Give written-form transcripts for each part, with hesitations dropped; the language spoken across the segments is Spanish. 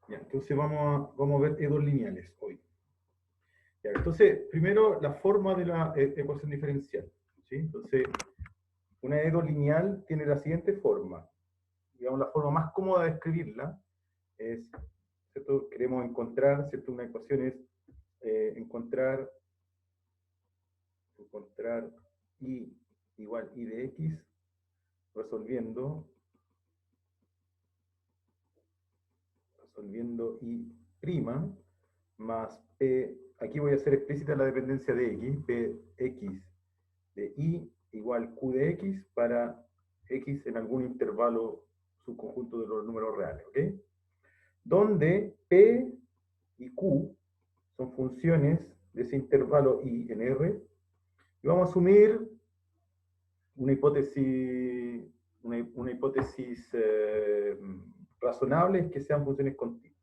Ya, entonces vamos a ver E2 lineales hoy. Ya, entonces, primero la forma de la ecuación diferencial. ¿Sí? Entonces, una E2 lineal tiene la siguiente forma. Digamos, la forma más cómoda de escribirla es, ¿cierto? Queremos encontrar, ¿cierto? Una ecuación es encontrar y igual y de x resolviendo y prima más p, aquí voy a hacer explícita la dependencia de x, px de y igual q de x para x en algún intervalo subconjunto de los números reales, ¿ok? Donde p y q son funciones de ese intervalo i en R, y vamos a asumir una hipótesis, una hipótesis razonable es que sean funciones continuas.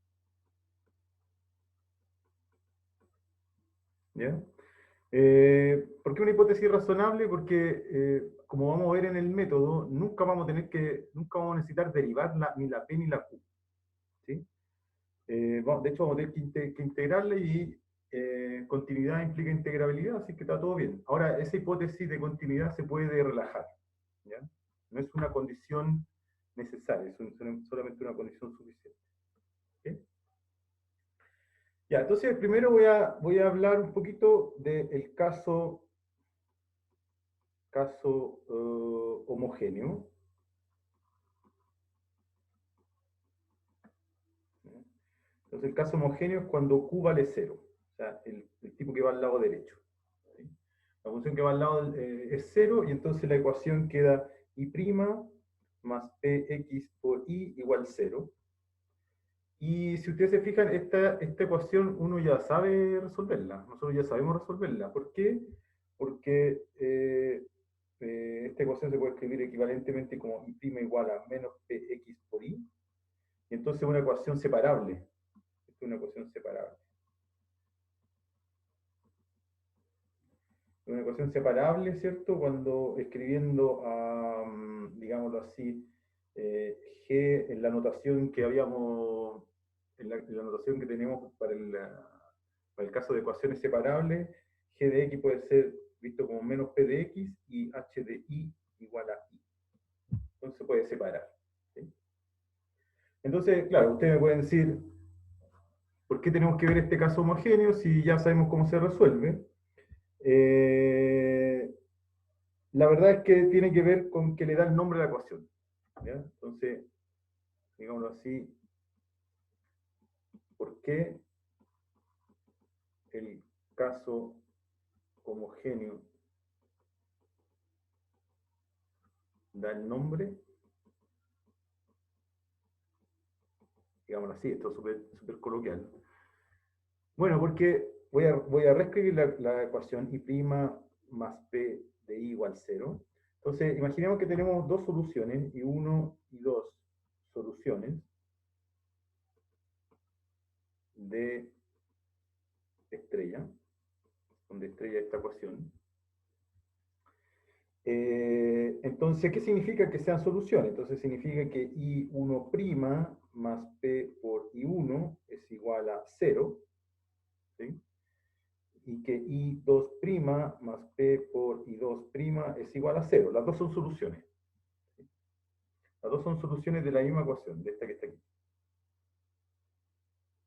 ¿Ya? ¿Por qué una hipótesis razonable? Porque, como vamos a ver en el método, nunca vamos a necesitar derivar ni la p ni la q. ¿Sí? De hecho, vamos a tener que integrarla y continuidad implica integrabilidad, así que está todo bien. Ahora, esa hipótesis de continuidad se puede relajar. ¿Ya? No es una condición necesaria, es solamente una condición suficiente. ¿Okay? Ya, entonces primero voy a hablar un poquito del caso homogéneo. Entonces el caso homogéneo es cuando Q vale 0, o sea, el tipo que va al lado derecho. ¿Sí? La función que va al lado es 0 y entonces la ecuación queda y' más px por y igual 0. Y si ustedes se fijan, esta ecuación uno ya sabe resolverla, nosotros ya sabemos resolverla. ¿Por qué? Porque esta ecuación se puede escribir equivalentemente como y' igual a menos px por y, y entonces es una ecuación separable. Esta es una ecuación separable. Una ecuación separable, ¿cierto? Cuando escribiendo, digámoslo así, g en la notación que habíamos, en la notación que tenemos para el caso de ecuaciones separables, g de x puede ser visto como menos p de x y h de y igual a y. Entonces se puede separar. ¿Sí? Entonces, claro, ustedes me pueden decir, ¿por qué tenemos que ver este caso homogéneo si ya sabemos cómo se resuelve? Eh, La verdad es que tiene que ver con que le da el nombre a la ecuación. ¿Ya? Entonces, digámoslo así, ¿por qué el caso homogéneo da el nombre? Digámoslo así, esto es súper coloquial. Bueno, porque voy a reescribir la ecuación y' más p de i igual 0. Entonces, imaginemos que tenemos dos soluciones, y 1 y 2 soluciones de estrella, donde estrella esta ecuación. Entonces, ¿qué significa que sean soluciones? Entonces significa que I1' más P por I1 es igual a 0, ¿sí? Y que I2' más P por I2' es igual a 0. Las dos son soluciones. ¿Sí? Las dos son soluciones de la misma ecuación, de esta que está aquí.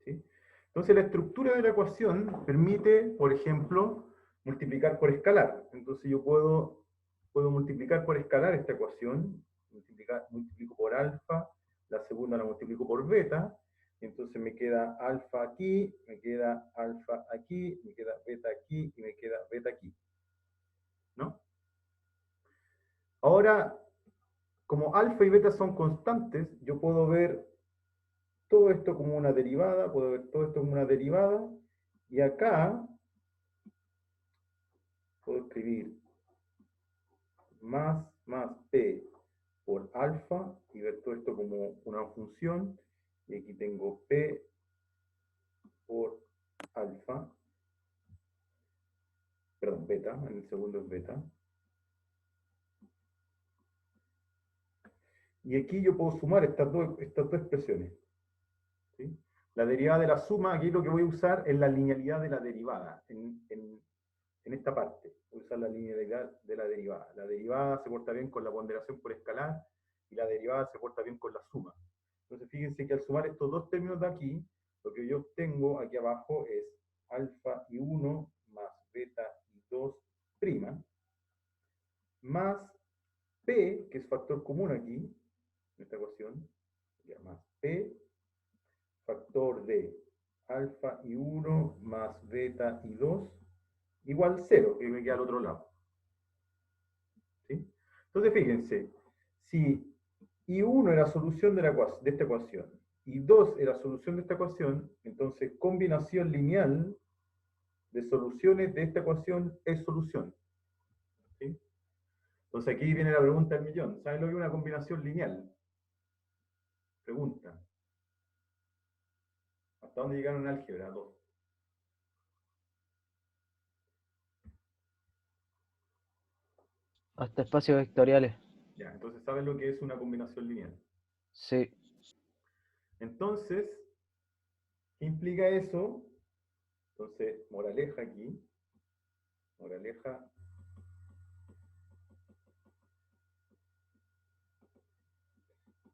¿Sí? Entonces la estructura de la ecuación permite, por ejemplo, multiplicar por escalar. Entonces yo puedo multiplicar por escalar esta ecuación, multiplico por alfa, la segunda la multiplico por beta, y entonces me queda alfa aquí, me queda alfa aquí, me queda beta aquí y me queda beta aquí. ¿No? Ahora, como alfa y beta son constantes, yo puedo ver todo esto como una derivada, puedo ver todo esto como una derivada, y acá puedo escribir más p por alfa y ver todo esto como una función. Y aquí tengo p por alfa, perdón, beta, en el segundo es beta. Y aquí yo puedo sumar estas dos expresiones. ¿Sí? La derivada de la suma, aquí lo que voy a usar es la linealidad de la derivada, en esta parte. Voy a usar la linealidad de la derivada. La derivada se porta bien con la ponderación por escalar, y la derivada se porta bien con la suma. Entonces fíjense que al sumar estos dos términos de aquí, lo que yo obtengo aquí abajo es alfa y 1 más beta y 2 prima, más P, que es factor común aquí, en esta ecuación, más P, factor de alfa y 1 más beta y 2, igual 0, que me queda al otro lado. ¿Sí? Entonces fíjense, si I1 era solución de esta ecuación, y 2 era solución de esta ecuación, entonces combinación lineal de soluciones de esta ecuación es solución. ¿Sí? Entonces aquí viene la pregunta del millón. ¿Saben lo que es una combinación lineal? Pregunta. ¿Hasta dónde llegaron en álgebra 2? Hasta espacios vectoriales. Ya, entonces ¿saben lo que es una combinación lineal? Sí. Entonces, ¿qué implica eso? Entonces, moraleja aquí. Moraleja.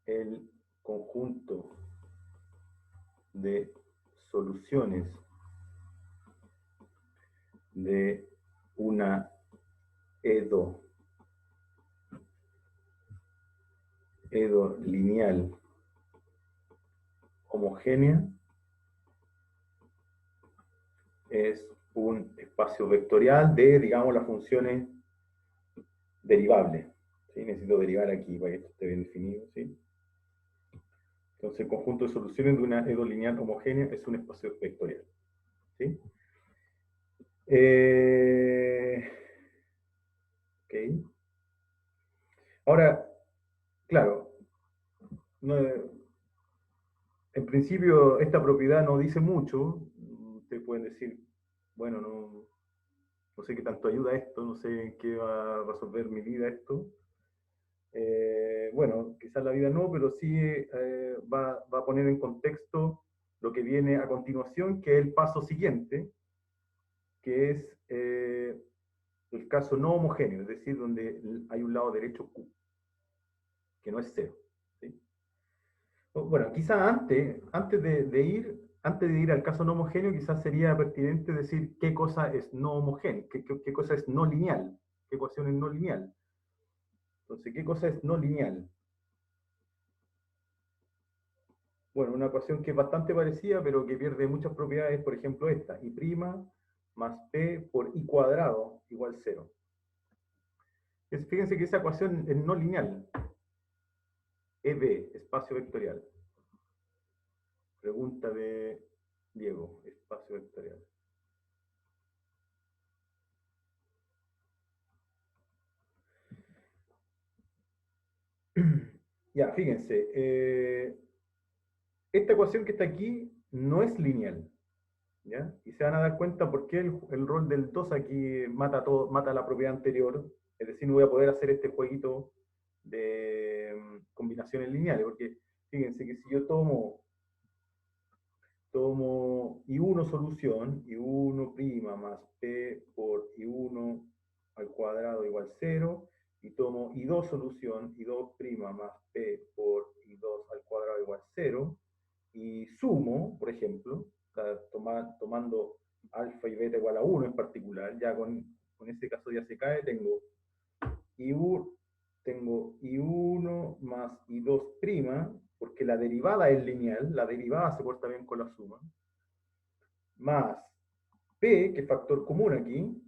El conjunto de soluciones de una edo lineal homogénea es un espacio vectorial de, digamos, las funciones derivables. ¿Sí? Necesito derivar aquí para que esto esté bien definido. ¿Sí? Entonces, el conjunto de soluciones de una edo lineal homogénea es un espacio vectorial. ¿Sí? Ok. Ahora, claro, no, en principio esta propiedad no dice mucho. Ustedes pueden decir, bueno, no sé qué tanto ayuda esto, no sé en qué va a resolver mi vida esto. Bueno, quizás la vida no, pero sí va a poner en contexto lo que viene a continuación, que es el paso siguiente, que es el caso no homogéneo, es decir, donde hay un lado derecho Q, que no es cero. ¿Sí? Bueno, quizás antes de ir al caso no homogéneo, quizás sería pertinente decir qué cosa es no homogéneo, qué cosa es no lineal, qué ecuación es no lineal. Entonces, ¿qué cosa es no lineal? Bueno, una ecuación que es bastante parecida, pero que pierde muchas propiedades, por ejemplo esta, I' más P por I cuadrado igual 0. Fíjense que esa ecuación es no lineal. EB, espacio vectorial. Pregunta de Diego, espacio vectorial. Ya, fíjense. Esta ecuación que está aquí no es lineal. ¿Ya? Y se van a dar cuenta por qué el rol del 2 aquí mata la propiedad anterior. Es decir, no voy a poder hacer este jueguito de combinaciones lineales, porque fíjense que si yo tomo I1 solución, I1' más P por I1 al cuadrado igual 0, y tomo I2 solución, I2' más P por I2 al cuadrado igual 0, y sumo, por ejemplo, tomando alfa y beta igual a 1 en particular, ya con ese caso ya se cae, tengo I1 más I2', porque la derivada es lineal, la derivada se porta bien con la suma, más P, que es factor común aquí,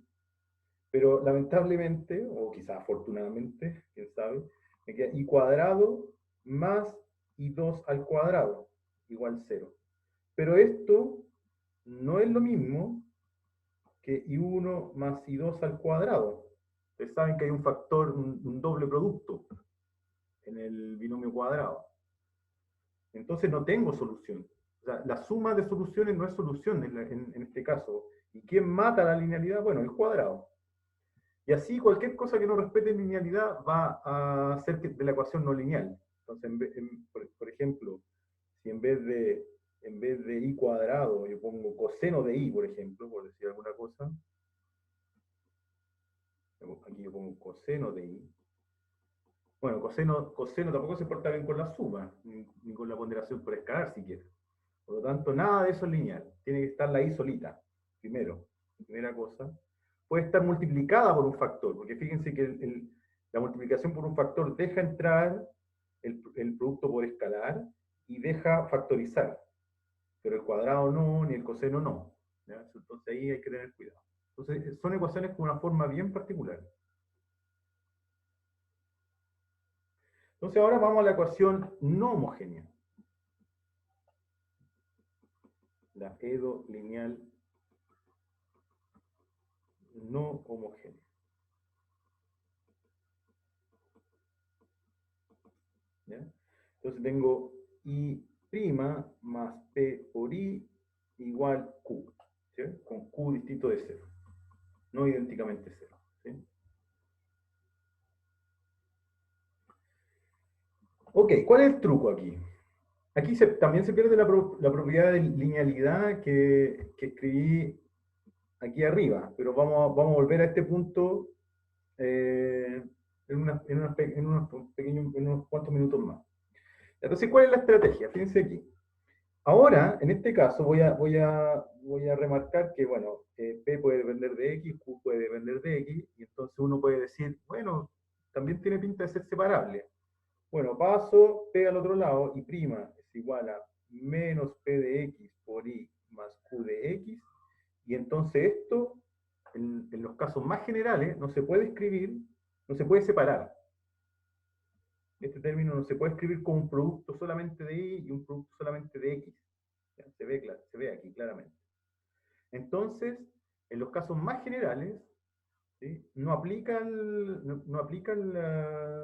pero lamentablemente, o quizás afortunadamente, quién sabe, me queda I cuadrado más I2 al cuadrado, igual 0. Pero esto no es lo mismo que I1 más I2 al cuadrado. Ustedes saben que hay un factor, un doble producto en el binomio cuadrado. Entonces no tengo solución. O sea, la suma de soluciones no es solución en este caso. ¿Y quién mata la linealidad? Bueno, el cuadrado. Y así cualquier cosa que no respete linealidad va a hacer de la ecuación no lineal. Entonces, por ejemplo, si en vez de en vez de i cuadrado, yo pongo coseno de i, por ejemplo, por decir alguna cosa. Aquí yo pongo coseno de i. Bueno, coseno tampoco se porta bien con la suma, ni con la ponderación por escalar siquiera. Por lo tanto, nada de eso es lineal. Tiene que estar la i solita, primero. Primera cosa. Puede estar multiplicada por un factor, porque fíjense que la multiplicación por un factor deja entrar el producto por escalar y deja factorizar. Pero el cuadrado no, ni el coseno no. ¿Ya? Entonces ahí hay que tener cuidado. Entonces son ecuaciones con una forma bien particular. Entonces ahora vamos a la ecuación no homogénea. La EDO lineal no homogénea. ¿Ya? Entonces tengo I' más P por I igual Q, ¿sí? Con Q distinto de 0, no idénticamente 0. ¿Sí? Ok, ¿cuál es el truco aquí? Aquí también se pierde la propiedad de linealidad que escribí aquí arriba, pero vamos a volver a este punto en unos cuantos minutos más. Entonces, ¿cuál es la estrategia? Fíjense aquí. Ahora, en este caso, voy a remarcar que, bueno, P puede depender de X, Q puede depender de X, y entonces uno puede decir, bueno, también tiene pinta de ser separable. Bueno, paso P al otro lado, y prima es igual a menos P de X por I más Q de X, y entonces esto, en los casos más generales, no se puede escribir, no se puede separar. Este término no se puede escribir como un producto solamente de Y y un producto solamente de X. ¿Ya? Se ve aquí claramente. Entonces, en los casos más generales, ¿sí? no aplican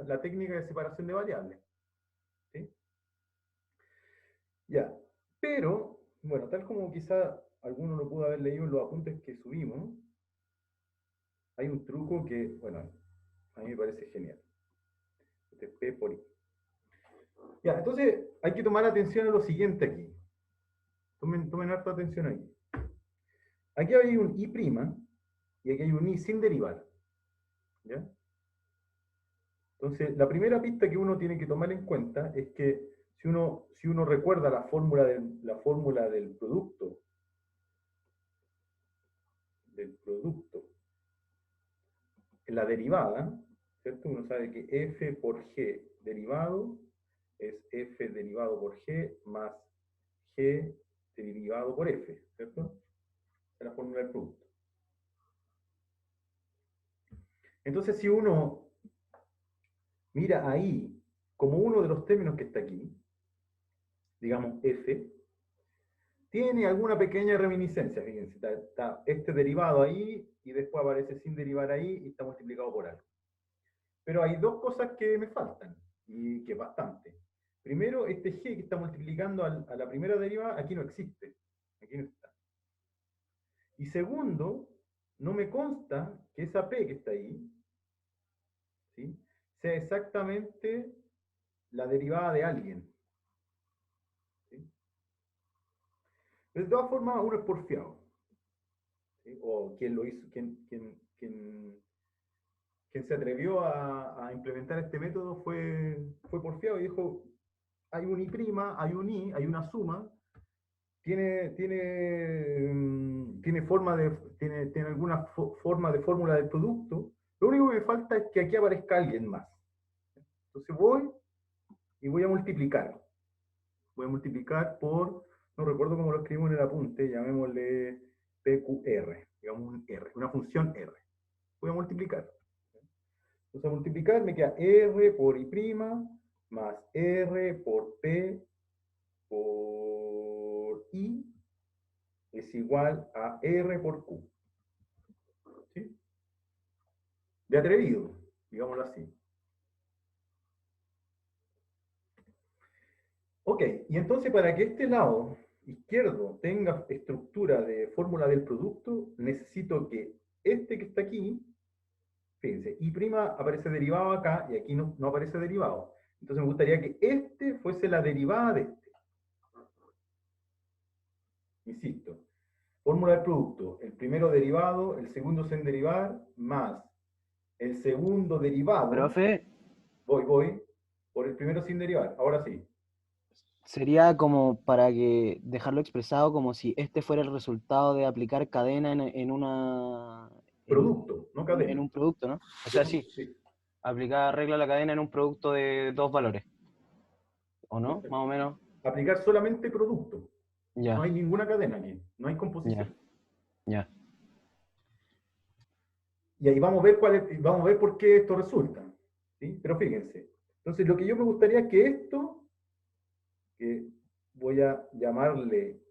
la técnica de separación de variables. ¿Sí? Ya, pero, bueno, tal como quizá alguno lo pudo haber leído en los apuntes que subimos, hay un truco que, bueno, a mí me parece genial. Este es P por I. Ya, entonces hay que tomar atención a lo siguiente aquí. Tomen harta atención aquí. Aquí hay un I' y aquí hay un I sin derivar. ¿Ya? Entonces, la primera pista que uno tiene que tomar en cuenta es que si uno recuerda la fórmula del producto, en la derivada, ¿cierto? Uno sabe que f por g derivado es f derivado por g más g derivado por f, ¿cierto? Esa es la fórmula del producto. Entonces, si uno mira ahí como uno de los términos que está aquí, digamos f, tiene alguna pequeña reminiscencia, fíjense, está este derivado ahí y después aparece sin derivar ahí y está multiplicado por algo. Pero hay dos cosas que me faltan, y que es bastante. Primero, este g que está multiplicando a la primera derivada, aquí no existe. Aquí no está. Y segundo, no me consta que esa p que está ahí, ¿sí?, sea exactamente la derivada de alguien. ¿Sí? Pero de todas formas, uno es porfiado. ¿Sí? O quien lo hizo, quien se atrevió a implementar este método fue porfiado y dijo, hay un I', hay un I, hay una suma, tiene alguna forma de fórmula del producto, lo único que me falta es que aquí aparezca alguien más. Entonces voy a multiplicar. Voy a multiplicar por, no recuerdo cómo lo escribimos en el apunte, llamémosle PQR, digamos un R, una función R. Voy a multiplicar. Entonces, a multiplicar me queda R por I' más R por P por I es igual a R por Q. ¿Sí? De atrevido, digámoslo así. Ok, y entonces para que este lado izquierdo tenga estructura de fórmula del producto, necesito que este que está aquí, fíjense, I' aparece derivado acá y aquí no aparece derivado. Entonces me gustaría que este fuese la derivada de este. insisto, fórmula del producto, el primero derivado, el segundo sin derivar, más el segundo derivado, Profe, voy, por el primero sin derivar, ahora sí. sería como para que dejarlo expresado como si este fuera el resultado de aplicar cadena en una Producto, no en cadena. un producto, ¿no? O sea, sí, Sí, aplicar regla la cadena en un producto de dos valores, ¿o no? Más exacto. o menos. Aplicar solamente producto. No Ya, hay ninguna cadena aquí, no hay ya, composición. ya. Y ahí vamos a ver vamos a ver por qué esto resulta. ¿Sí? Pero fíjense. Entonces, lo que yo me gustaría es que esto, que voy a llamarle,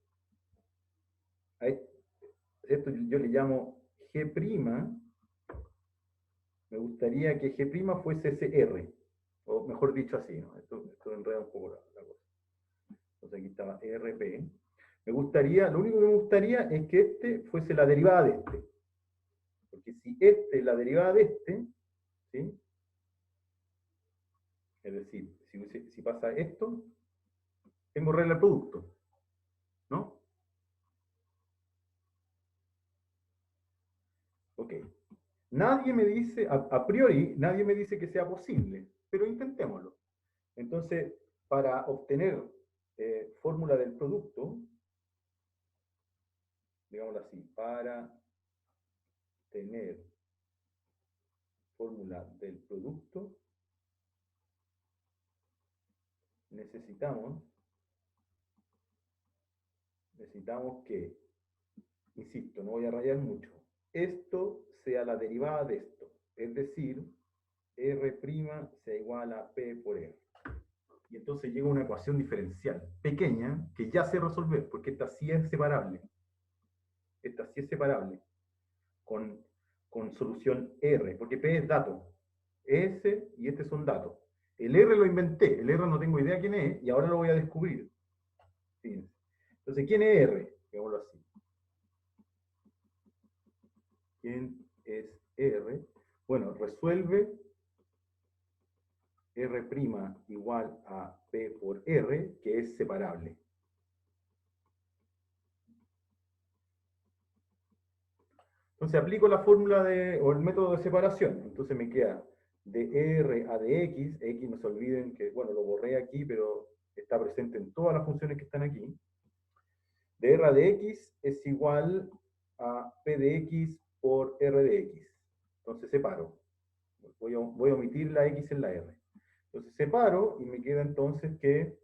a esto yo le llamo G', me gustaría que G' fuese ese R, o mejor dicho así, ¿no? Esto enreda un poco la cosa. Entonces aquí estaba RP. Me gustaría, lo único que me gustaría es que este fuese la derivada de este. Porque si este es la derivada de este, ¿sí? Es decir, si pasa esto, tengo regla de producto, ¿no? Ok. Nadie me dice, a priori, nadie me dice que sea posible, pero intentémoslo. Entonces, para obtener fórmula del producto, digámoslo así, para tener fórmula del producto, necesitamos, necesitamos que, insisto, no voy a rayar mucho, esto sea la derivada de esto, es decir, R' sea igual a P por R. Y entonces llega una ecuación diferencial pequeña que ya sé resolver, porque esta sí es separable. Esta sí es separable con, con solución R, porque P es dato. S y este son datos. El R lo inventé, el R no tengo idea quién es, y ahora lo voy a descubrir. Fíjense. Entonces, ¿quién es R? Digámoslo así. ¿Quién es R? Bueno, resuelve R' igual a P por R, que es separable. Entonces aplico la fórmula o el método de separación. Entonces me queda de R a de X no se olviden que, bueno, lo borré aquí, pero está presente en todas las funciones que están aquí. De R a de X es igual a P de X por R de X. Entonces separo. Voy a omitir la X en la R. Entonces separo y me queda entonces que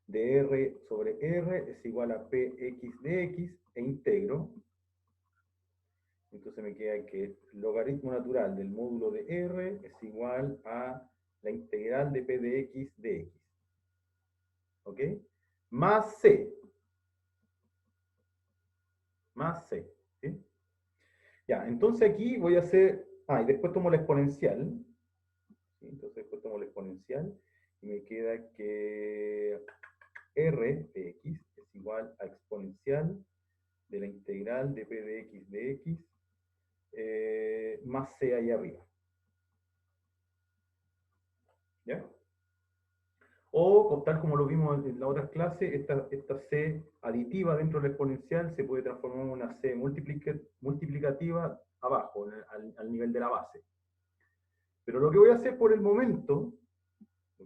de R sobre R es igual a Px de X e integro. Entonces me queda que el logaritmo natural del módulo de R es igual a la integral de P de X de X. ¿Ok? Más C. Más C. ¿Sí? Ya, entonces aquí voy a hacer... Ah, y después tomo la exponencial. ¿Sí? Entonces después tomo la exponencial y me queda que R de X es igual a exponencial de la integral de P de X más C ahí arriba. ¿Ya? O, tal como lo vimos en la otra clase, esta C aditiva dentro de la exponencial se puede transformar en una C multiplicativa abajo, al nivel de la base. Pero lo que voy a hacer por el momento, y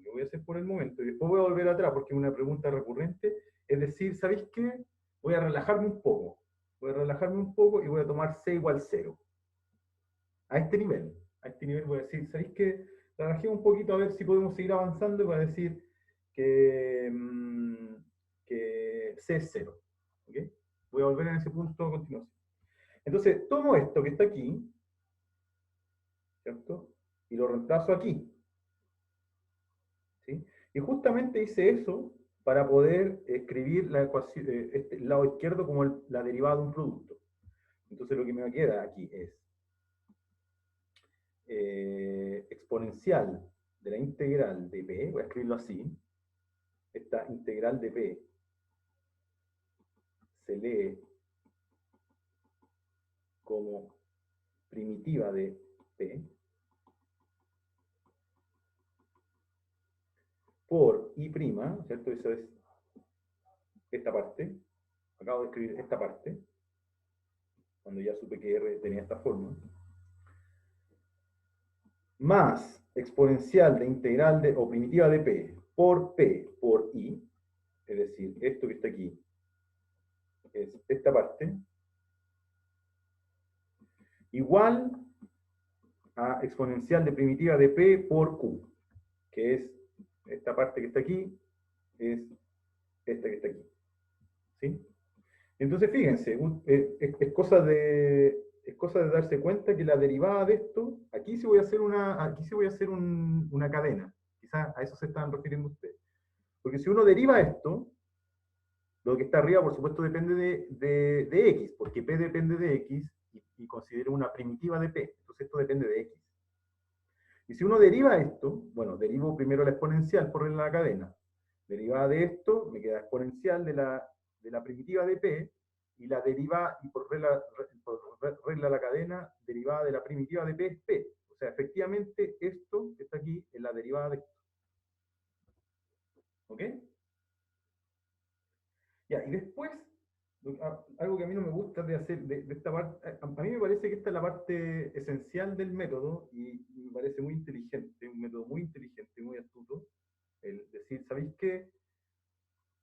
después voy a volver atrás porque es una pregunta recurrente, es decir, ¿sabéis qué? Voy a relajarme un poco. Voy a relajarme un poco y voy a tomar C igual 0. A este nivel. A este nivel voy a decir, ¿sabéis qué? Relajemos un poquito a ver si podemos seguir avanzando y voy a decir que C es 0. ¿Okay? Voy a volver en ese punto a continuación. Entonces, tomo esto que está aquí, ¿cierto? Y lo reemplazo aquí. ¿Sí? Y justamente hice eso para poder escribir la ecuación, este lado izquierdo como la derivada de un producto. Entonces lo que me queda aquí es exponencial de la integral de P, voy a escribirlo así, esta integral de P se lee como primitiva de P por I', ¿cierto? Eso es esta parte, acabo de escribir esta parte, cuando ya supe que R tenía esta forma, más exponencial de integral de, o primitiva de P por I, es decir, esto que está aquí, es esta parte, igual a exponencial de primitiva de P por Q, que es esta parte que está aquí, es esta que está aquí. ¿Sí? Entonces, fíjense, es cosa de darse cuenta que la derivada de esto, aquí sí voy a hacer una cadena. Quizás a eso se están refiriendo ustedes. Porque si uno deriva esto, lo que está arriba, por supuesto, depende de x, porque p depende de x y considero una primitiva de p. Entonces esto depende de x. Y si uno deriva esto, bueno, derivo primero la exponencial por regla de la cadena. Derivada de esto, me queda exponencial de la primitiva de p, y la deriva, y por regla de la cadena, derivada de la primitiva de p es p. O sea, efectivamente, esto que está aquí es la derivada de esto. ¿Ok? Ya, y después, algo que a mí no me gusta de hacer, de esta parte, a mí me parece que esta es la parte esencial del método, y me parece muy inteligente, un método muy inteligente, muy astuto, el decir, ¿sabéis qué?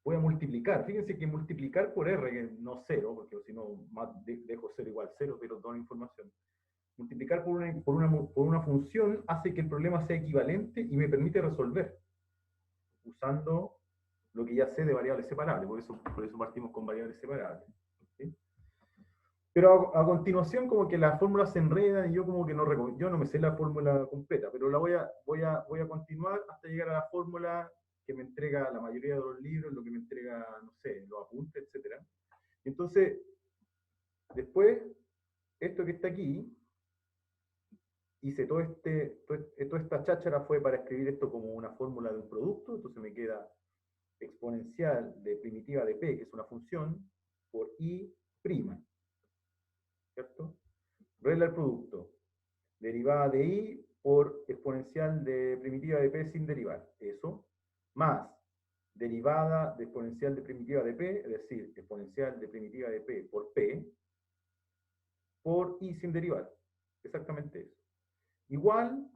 Voy a multiplicar. Fíjense que multiplicar por R, que no cero, porque si no dejo 0 igual 0, pero toda la información. Multiplicar por una función hace que el problema sea equivalente y me permite resolver, usando lo que ya sé de variables separables. Por eso partimos con variables separables. ¿Sí? Pero a continuación como que las fórmulas se enredan y yo como que yo no me sé la fórmula completa, pero la voy a continuar hasta llegar a la fórmula que me entrega la mayoría de los libros, lo que me entrega, no sé, los apuntes, etc. Entonces, después, esto que está aquí, hice toda esta cháchara fue para escribir esto como una fórmula de un producto, entonces me queda exponencial de primitiva de p, que es una función, por i', ¿cierto? Regla del producto. Derivada de i por exponencial de primitiva de p sin derivar. Eso. Más derivada de exponencial de primitiva de p, es decir, exponencial de primitiva de p por i sin derivar. Exactamente eso. Igual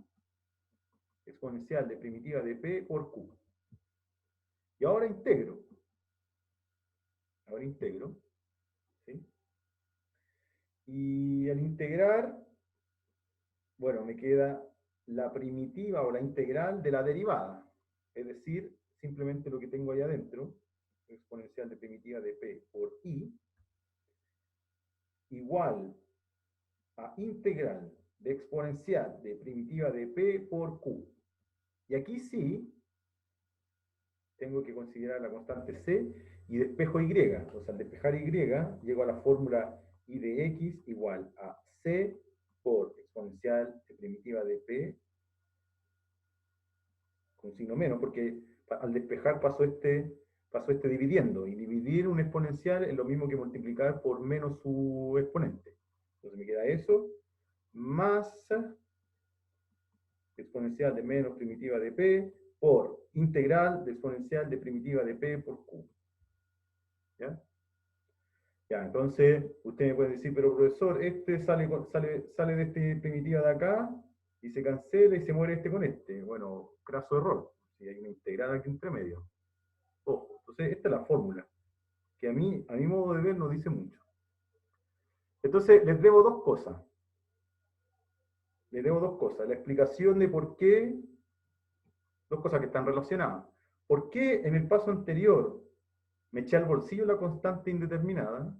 exponencial de primitiva de p por q. Y ahora integro. Ahora integro. ¿Sí? Y al integrar, bueno, me queda la primitiva o la integral de la derivada. Es decir, simplemente lo que tengo ahí adentro, exponencial de primitiva de p por i, igual a integral de exponencial de primitiva de p por q. Y aquí sí, tengo que considerar la constante c y despejo y. Entonces, al despejar y, llego a la fórmula y de x igual a c por exponencial de primitiva de p con signo menos, porque al despejar pasó este dividiendo, y dividir un exponencial es lo mismo que multiplicar por menos su exponente. Entonces me queda eso, más exponencial de menos primitiva de p por integral de exponencial de primitiva de p por q. ¿Ya? Ya, entonces usted me puede decir, pero profesor, este sale de esta primitiva de acá y se cancela y se muere este con este. Bueno, craso error. Si hay una integral aquí entre medio. Ojo, entonces esta es la fórmula, que a mi modo de ver no dice mucho. Entonces les debo dos cosas. Les debo dos cosas. La explicación de por qué, dos cosas que están relacionadas. ¿Por qué en el paso anterior me eché al bolsillo la constante indeterminada?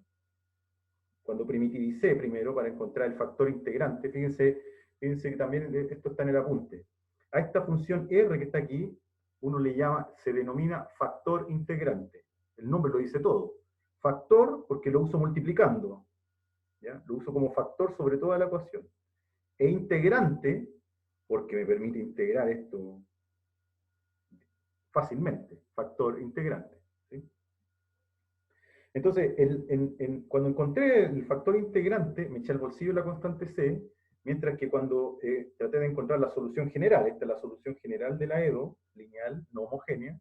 Cuando primitivicé primero para encontrar el factor integrante, fíjense que también esto está en el apunte. A esta función R que está aquí, uno le llama, se denomina factor integrante. El nombre lo dice todo. Factor porque lo uso multiplicando, ¿ya? Lo uso como factor sobre toda la ecuación. E integrante porque me permite integrar esto fácilmente, factor integrante. ¿Sí? Entonces, cuando encontré el factor integrante, me eché al bolsillo la constante c, mientras que cuando traté de encontrar la solución general, esta es la solución general de la EDO, lineal, no homogénea,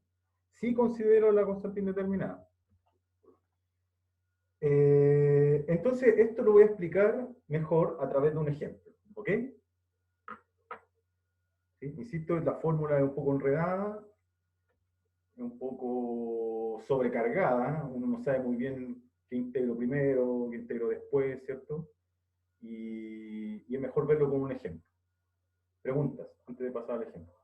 sí considero la constante indeterminada. Entonces, esto lo voy a explicar mejor a través de un ejemplo, ¿ok? ¿Sí? Insisto, la fórmula es un poco enredada, un poco sobrecargada, uno no sabe muy bien qué integro primero, qué integro después, ¿cierto? Y es mejor verlo con un ejemplo. Preguntas, antes de pasar al ejemplo.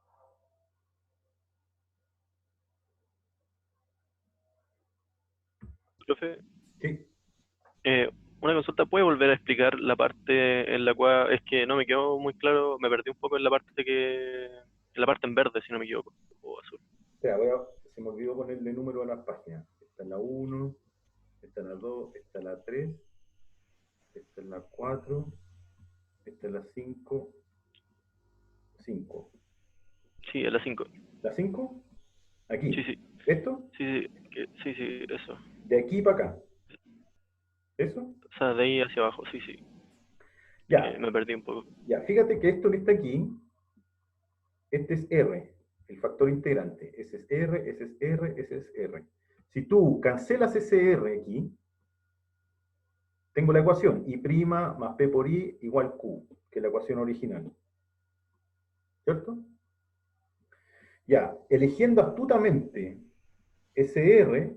Profe, Sí. una consulta, ¿puede volver a explicar la parte en la cual es que no me quedó muy claro, me perdí un poco en la parte en la parte en verde, si no me equivoco, o azul? Espera, se me olvidó ponerle número a las páginas. Esta es la 1, esta es la 2, esta es la 3, esta es la 4, esta es la 5, 5. Sí, en la 5. ¿La 5? Sí, Aquí. sí, ¿Esto? sí, sí, eso. De aquí para acá. ¿Eso? O sea, de ahí hacia abajo, sí, sí. Ya, Me perdí un poco. ya. Fíjate que esto que está aquí, este es R, el factor integrante. Ese es R, ese es R, ese es R. Si tú cancelas ese R aquí, tengo la ecuación I' más P por I igual Q, que es la ecuación original. ¿Cierto? Ya, eligiendo astutamente ese R,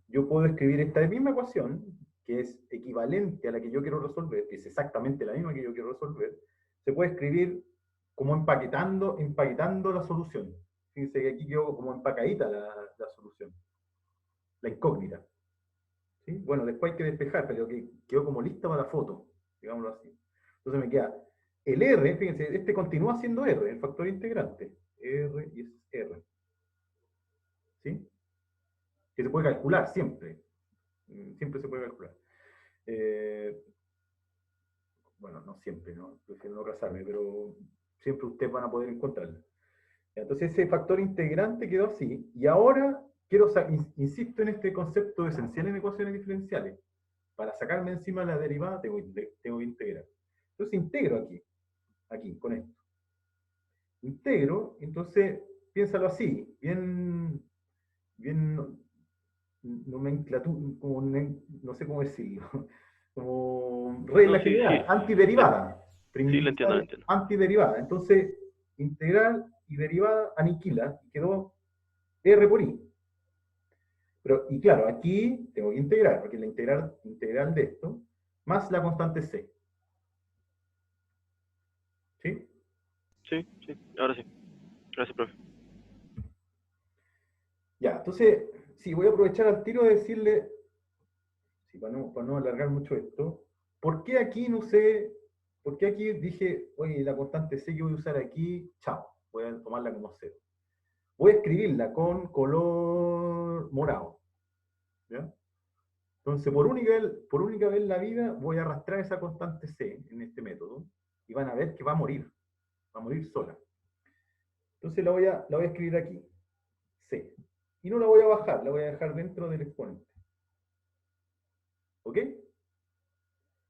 yo puedo escribir esta misma ecuación, que es equivalente a la que yo quiero resolver, que es exactamente la misma que yo quiero resolver, se puede escribir como empaquetando la solución. Fíjense que aquí quedó como empacadita la solución, la incógnita. ¿Sí? Bueno, después hay que despejar, pero que quedó como lista para la foto, digámoslo así. Entonces me queda el R, fíjense, este continúa siendo R, el factor integrante. R y es R. ¿Sí? Que se puede calcular siempre. Siempre se puede calcular. Eh, bueno, no siempre, ¿no? Prefiero no casarme, pero siempre ustedes van a poder encontrarlo. Entonces ese factor integrante quedó así, y ahora insisto en este concepto esencial en ecuaciones diferenciales. Para sacarme encima la derivada tengo que integrar. Entonces integro aquí, con esto. Integro, entonces piénsalo así, bien nomenclatura, como no sé cómo decirlo, como No, regla sí, sí, general, antiderivada, sí, lo entiendo, lo primitiva entiendo. antiderivada. Entonces, integral y derivada aniquila y quedó R por I. Pero, y claro, aquí tengo que integrar, porque la integral de esto, más la constante C. ¿Sí? Sí, sí, ahora sí. Gracias, profe. Ya, entonces, sí, voy a aprovechar al tiro de decirle, sí, para no alargar mucho esto, ¿por qué aquí no sé, por qué aquí dije, oye, la constante C que voy a usar aquí, chao, voy a tomarla como cero? Voy a escribirla con color morado, ¿ya? Entonces, por única vez en la vida voy a arrastrar esa constante C en este método y van a ver que va a morir sola. Entonces la voy a escribir aquí, C. Y no la voy a bajar, la voy a dejar dentro del exponente. ¿Ok?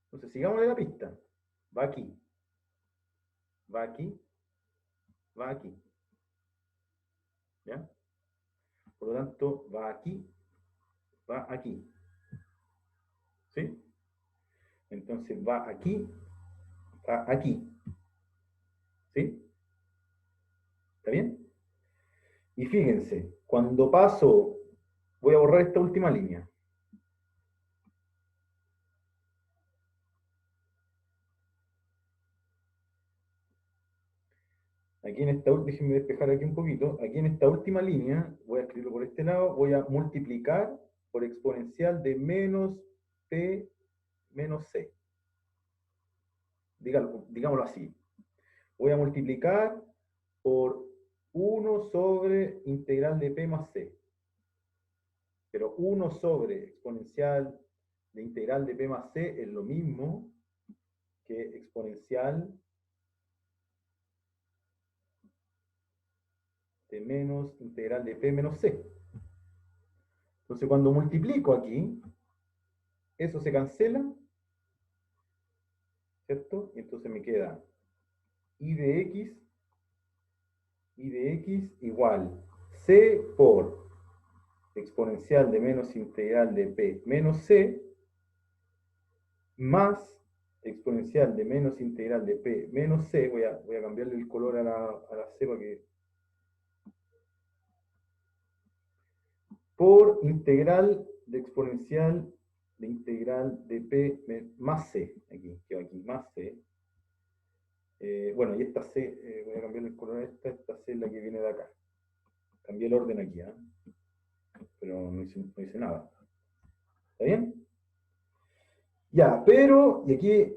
Entonces, sigámosle la pista. Va aquí, va aquí, va aquí. ¿Ya? Por lo tanto, va aquí, va aquí. ¿Sí? Entonces va aquí, va aquí. ¿Sí? ¿Está bien? Y fíjense, cuando paso, voy a borrar esta última línea. Aquí en esta, déjenme despejar aquí un poquito. Aquí en esta última línea, voy a escribirlo por este lado, voy a multiplicar por exponencial de menos P menos C. Digámoslo así. Voy a multiplicar por 1 sobre integral de P más C. Pero 1 sobre exponencial de integral de P más C es lo mismo que exponencial de menos integral de P menos C. Entonces cuando multiplico aquí, eso se cancela, ¿cierto? Y entonces me queda I de X igual C por exponencial de menos integral de P menos C, más exponencial de menos integral de p menos c, voy a cambiarle el color a la c para que... por integral de exponencial de integral de p más c, aquí, que va aquí, más c. Bueno, y esta c, voy a cambiarle el color a esta c es la que viene de acá. Cambié el orden aquí, ¿eh? Pero no hice nada. ¿Está bien? Ya, pero, y aquí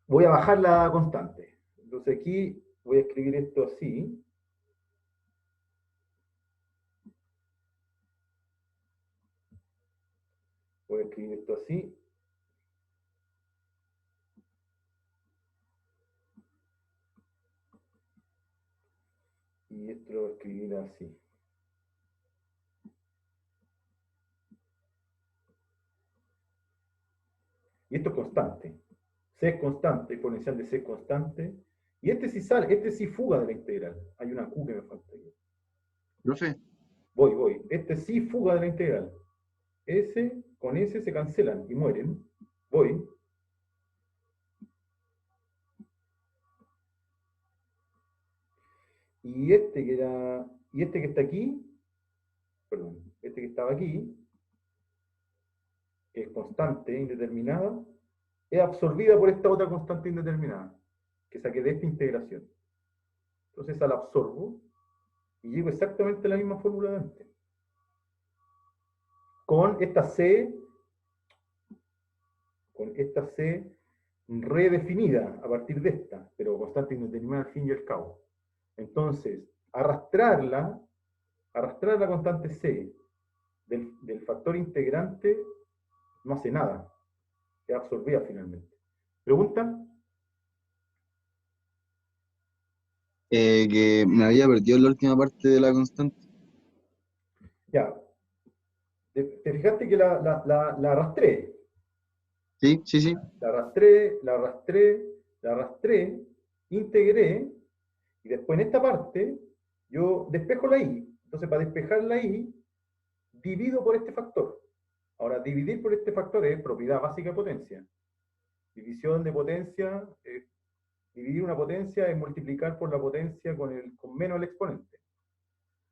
voy a bajar la constante. Entonces aquí voy a escribir esto así. Voy a escribir esto así. Y esto lo voy a escribir así. Y esto es constante. C es constante, exponencial de C es constante. Y este sí sale, este sí fuga de la integral. Hay una Q que me falta aquí. Profe, Voy. Este sí fuga de la integral. S con S se cancelan y mueren. Voy. Y este que está aquí, perdón, este que estaba aquí, que es constante, indeterminada, es absorbida por esta otra constante indeterminada, que saqué de esta integración. Entonces la absorbo y llego exactamente a la misma fórmula de antes. Con esta C redefinida a partir de esta, pero constante indeterminada al fin y al cabo. Entonces, arrastrar la constante C del factor integrante no hace nada, es absorbida finalmente. ¿Pregunta? que me había perdido la última parte de la constante. Ya. ¿Te fijaste que la arrastré? Sí, sí, sí. La arrastré, integré, y después en esta parte yo despejo la i. Entonces, para despejar la i, divido por este factor. Ahora, dividir por este factor es propiedad básica de potencia. División de potencia, dividir una potencia es multiplicar por la potencia con menos el exponente.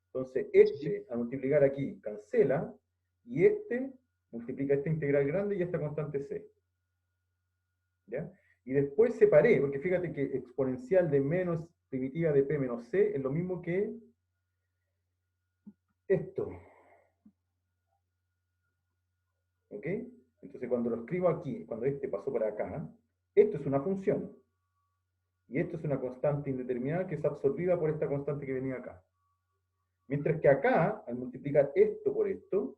Entonces, este, al multiplicar aquí, cancela, y este multiplica esta integral grande y esta constante c. ¿Ya? Y después separé, porque fíjate que exponencial de menos primitiva de p menos c es lo mismo que esto. ¿Ok? Entonces cuando lo escribo aquí, cuando este pasó para acá, esto es una función. Y esto es una constante indeterminada que es absorbida por esta constante que venía acá. Mientras que acá, al multiplicar esto por esto,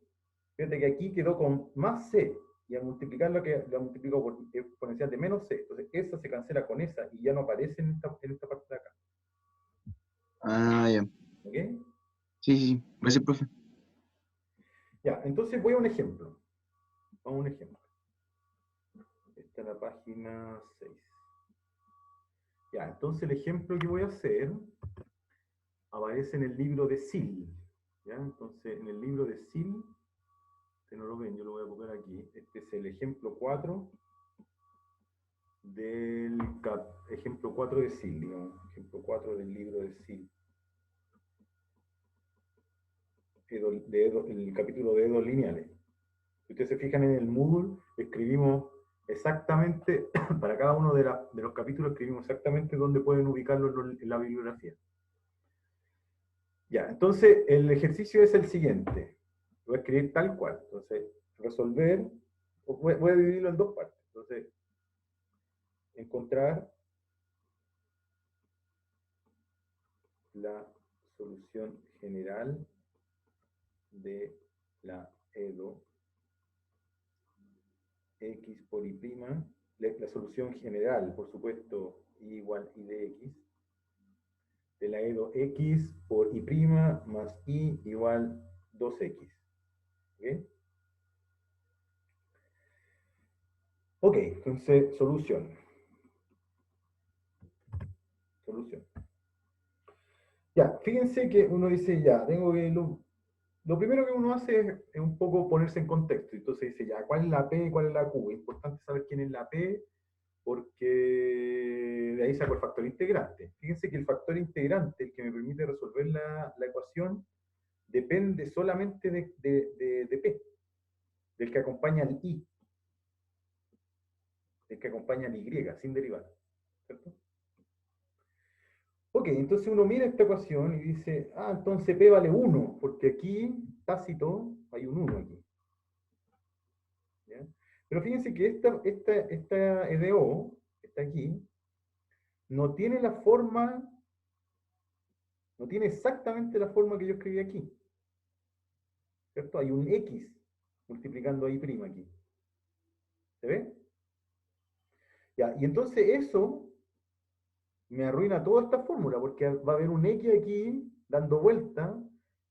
fíjate que aquí quedó con más c. Y al multiplicarlo, lo multiplico por exponencial de menos c. Entonces esa se cancela con esa y ya no aparece en esta parte de acá. Ah, ya. ¿Ok? Sí, sí, sí. Gracias, profe. Ya, entonces voy a un ejemplo. Vamos a un ejemplo. Esta es la página 6. Ya, entonces el ejemplo que voy a hacer aparece en el libro de Sil. ¿Ya? Entonces, en el libro de Sil, si no lo ven, yo lo voy a poner aquí. Este es el ejemplo 4 del ejemplo 4 de Sil, digamos. Ejemplo 4 del libro de Sil. El capítulo de Edos lineales. Si ustedes se fijan en el Moodle, escribimos exactamente, para cada uno de los capítulos, escribimos exactamente dónde pueden ubicarlo en la bibliografía. Ya, entonces el ejercicio es el siguiente. Voy a escribir tal cual. Entonces, resolver, voy a dividirlo en dos partes. Entonces, encontrar la solución general de la EDO x por y', la solución general, por supuesto, y igual i de x, de la EDO x por y' más y igual 2x. ¿Ok? Ok, entonces, solución. Ya, fíjense que uno dice, ya, tengo que lo primero que uno hace es un poco ponerse en contexto. Entonces dice, ya, ¿cuál es la P y cuál es la Q? Es importante saber quién es la P, porque de ahí saco el factor integrante. Fíjense que el factor integrante, el que me permite resolver la ecuación, depende solamente de P, del que acompaña al I, del que acompaña al Y, sin derivar. ¿Cierto? Ok, entonces uno mira esta ecuación y dice, entonces P vale 1, porque aquí, tácito, hay un 1 aquí. ¿Ya? Pero fíjense que esta EDO, está aquí, no tiene la forma, no tiene exactamente la forma que yo escribí aquí. ¿Cierto? Hay un X multiplicando I' aquí. ¿Se ve? Ya, y entonces eso me arruina toda esta fórmula, porque va a haber un X aquí dando vuelta,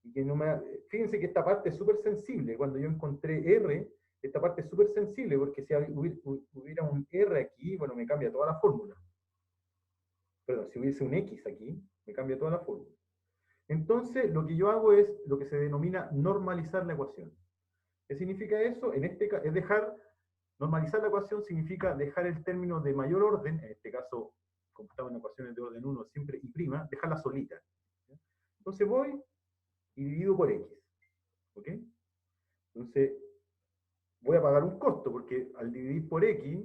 y que no me... Fíjense que esta parte es súper sensible. Cuando yo encontré R, esta parte es súper sensible, porque si hubiera un R aquí, bueno, me cambia toda la fórmula. Perdón, si hubiese un X aquí, me cambia toda la fórmula. Entonces, lo que yo hago es lo que se denomina normalizar la ecuación. ¿Qué significa eso? En este caso, es normalizar la ecuación significa dejar el término de mayor orden, en este caso, como estamos en ecuaciones de orden 1, siempre y', dejarla solita. Entonces voy y divido por x. ¿Ok? Entonces, voy a pagar un costo, porque al dividir por x,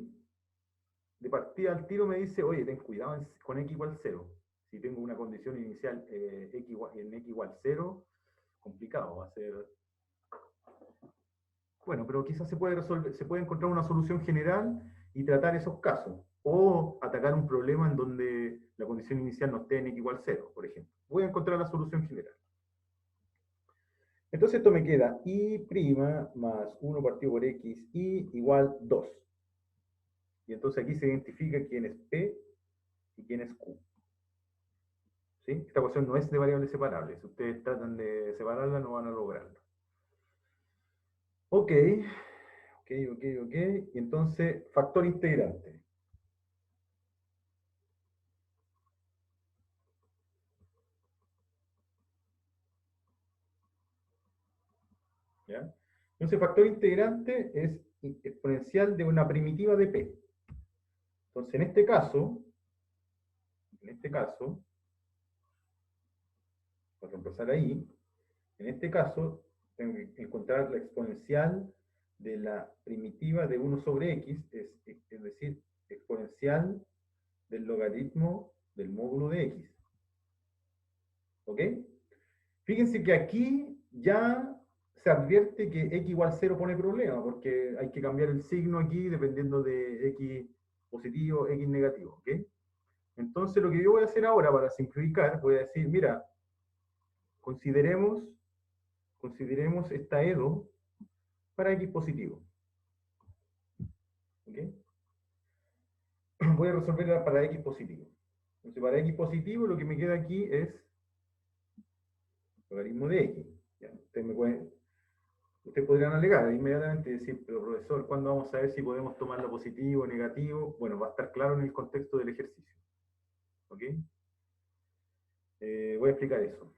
de partida al tiro me dice, oye, ten cuidado con x igual 0. Si tengo una condición inicial en x igual 0, complicado, va a ser... Bueno, pero quizás se puede resolver, se puede encontrar una solución general y tratar esos casos. O atacar un problema en donde la condición inicial no esté en x igual 0, por ejemplo. Voy a encontrar la solución general. Entonces esto me queda y' más 1 partido por x y igual 2. Y entonces aquí se identifica quién es P y quién es Q. ¿Sí? Esta ecuación no es de variables separables. Si ustedes tratan de separarla, no van a lograrlo. Ok. Y entonces, factor integrante. ¿Ya? Entonces, factor integrante es exponencial de una primitiva de P. Entonces, en este caso, voy a reemplazar ahí, en este caso, tengo que encontrar la exponencial de la primitiva de 1 sobre x, es decir, exponencial del logaritmo del módulo de x. ¿Ok? Fíjense que aquí ya se advierte que x igual 0 pone problema, porque hay que cambiar el signo aquí dependiendo de x positivo, x negativo. ¿Ok? Entonces lo que yo voy a hacer ahora para simplificar, voy a decir, mira, consideremos esta EDO para x positivo. ¿Ok? Voy a resolverla para x positivo. Entonces para x positivo lo que me queda aquí es logaritmo de x. ¿Ya? Ustedes podrían alegar inmediatamente y decir, pero profesor, ¿cuándo vamos a ver si podemos tomarlo positivo o negativo? Bueno, va a estar claro en el contexto del ejercicio. ¿Ok? Voy a explicar eso.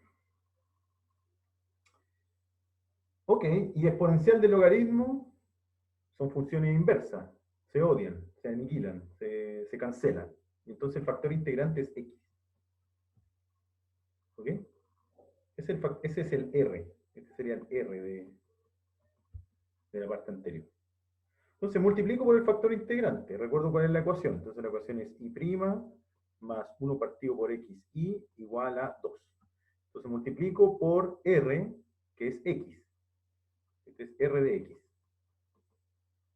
Ok, y exponencial del logaritmo son funciones inversas. Se odian, se aniquilan, se cancelan. Y entonces el factor integrante es x. ¿Ok? Ese es el R. Este sería el R de la parte anterior. Entonces multiplico por el factor integrante. Recuerdo cuál es la ecuación. Entonces la ecuación es y' más 1 partido por xi igual a 2. Entonces multiplico por r, que es x. Este es r de x.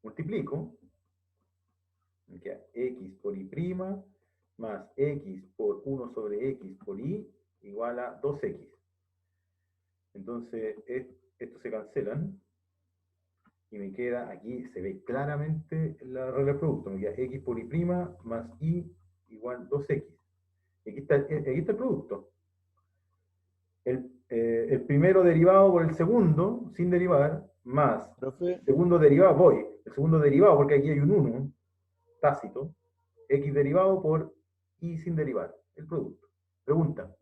Multiplico. Me queda x por y' más x por 1 sobre x por y igual a 2x. Entonces estos se cancelan. Y me queda, aquí se ve claramente la regla de producto, me queda x por y' más y igual 2x. Aquí está el producto. El primero derivado por el segundo, sin derivar, más Profe, segundo derivado, el segundo derivado, porque aquí hay un 1, tácito, x derivado por y sin derivar, el producto. Pregunta.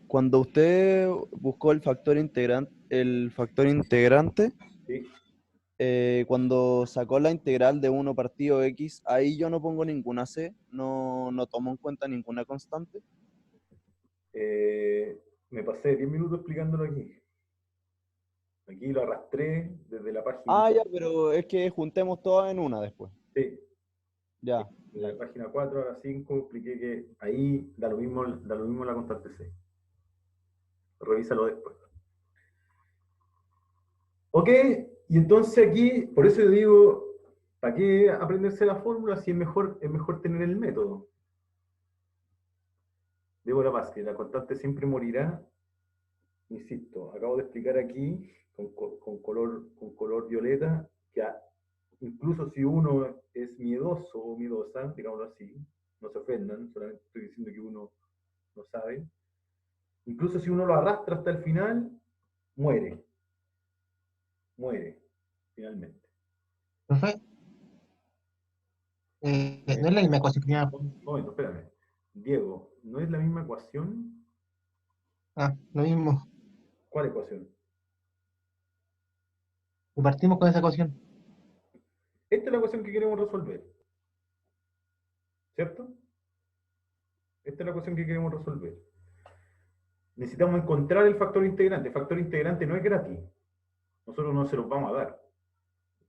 Cuando usted buscó el factor integrante, ¿Sí? cuando sacó la integral de 1 partido x, ahí yo no pongo ninguna c, no tomo en cuenta ninguna constante. Me pasé 10 minutos explicándolo aquí. Aquí lo arrastré desde la página. Ah, ya, pero es que juntemos todas en una después. Sí, Ya, desde ya. la página 4 a la 5 expliqué que ahí da lo mismo la constante C. Revísalo después. Ok, y entonces aquí, por eso yo digo, ¿para qué aprenderse la fórmula si es mejor tener el método? Debo Paz, que la constante siempre morirá. Insisto, acabo de explicar aquí con color violeta que incluso si uno es miedoso o miedosa, digámoslo así, no se ofendan, solamente estoy diciendo que uno no sabe, incluso si uno lo arrastra hasta el final, muere, finalmente. Profe, no es la misma ecuación que tenía. Un momento, espérame. Diego, ¿no es la misma ecuación? Ah, lo mismo. ¿Cuál ecuación? Y partimos con esa ecuación. Esta es la ecuación que queremos resolver, ¿cierto? Esta es la ecuación que queremos resolver. Necesitamos encontrar el factor integrante. El factor integrante no es gratis. Nosotros no se los vamos a dar.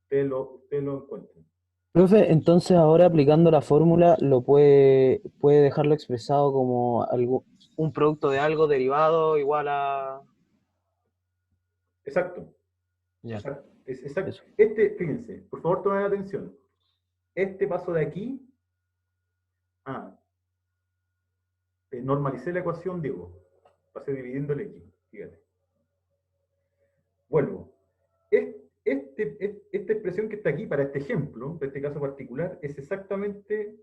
Ustedes lo encuentran. Profe, entonces ahora aplicando la fórmula puede dejarlo expresado como un producto de algo derivado igual a... Exacto. Ya, Exacto. Exacto. eso. Fíjense, por favor tomen atención. Este paso de aquí, normalicé la ecuación, Diego. Pasé dividiendo el X, fíjate. Vuelvo. Esta expresión que está aquí para este ejemplo, para este caso particular, es exactamente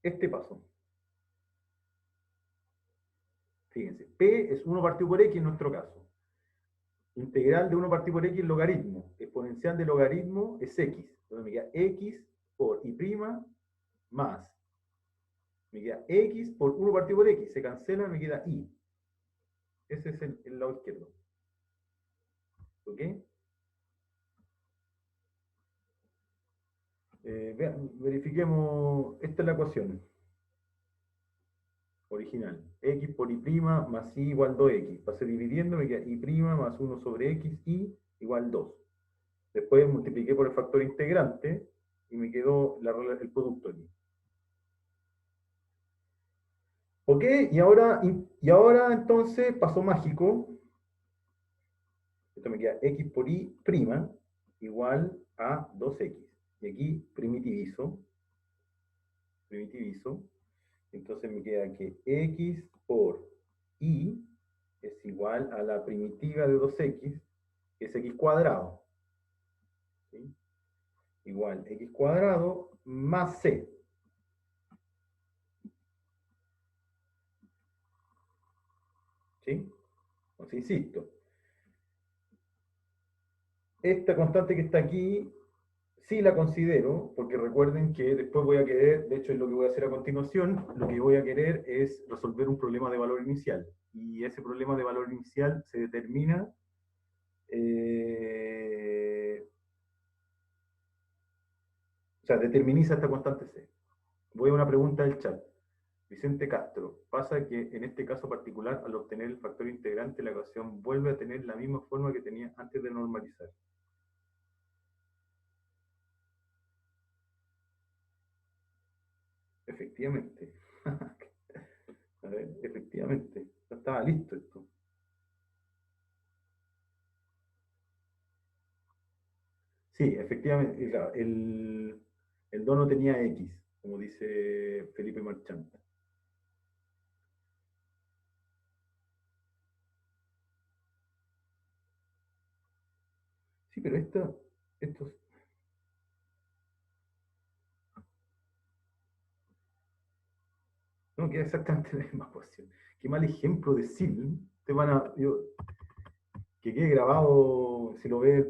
este paso. Fíjense, P es 1 partido por X en nuestro caso. Integral de 1 partido por X es logaritmo. Exponencial de logaritmo es X. Entonces me queda X por Y' más. Me queda X por 1 partido por X. Se cancela, me queda Y. Ese es el lado izquierdo. ¿Ok? Verifiquemos. Esta es la ecuación original. X por Y más Y igual 2X. Pasé dividiendo, me queda Y' más 1 sobre X, Y igual 2. Después multipliqué por el factor integrante y me quedó el producto aquí. ¿Ok? Y ahora entonces, paso mágico. Esto me queda X por Y' igual a 2X. Y aquí primitivizo. Entonces me queda que X por Y es igual a la primitiva de 2X, que es X cuadrado. ¿Sí? Igual X cuadrado más C. ¿Sí? Entonces, insisto. Esta constante que está aquí, sí la considero, porque recuerden que después voy a querer, de hecho es lo que voy a hacer a continuación, lo que voy a querer es resolver un problema de valor inicial. Y ese problema de valor inicial se determina determiniza esta constante C. Voy a una pregunta del chat. Vicente Castro, pasa que en este caso particular, al obtener el factor integrante, la ecuación vuelve a tener la misma forma que tenía antes de normalizar. Efectivamente. A ver, efectivamente. Ya estaba listo esto. Sí, efectivamente. Claro, el dono tenía X, como dice Felipe Marchant. Sí, pero estos... No, queda exactamente la misma ecuación. Qué mal ejemplo de SIL. Te van a... que quede grabado, si lo ve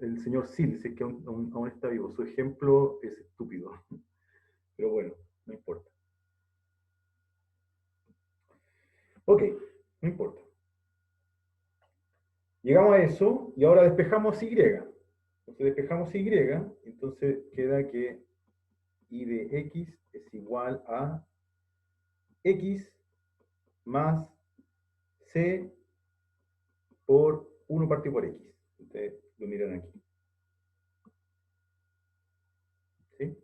el señor Sil, si es que aún está vivo. Su ejemplo es estúpido. Pero bueno, no importa. Ok, no importa. Llegamos a eso y ahora despejamos y. Entonces despejamos y, entonces queda que y de x es igual a x más c por 1 partido por x. Ustedes lo miran aquí. ¿Sí?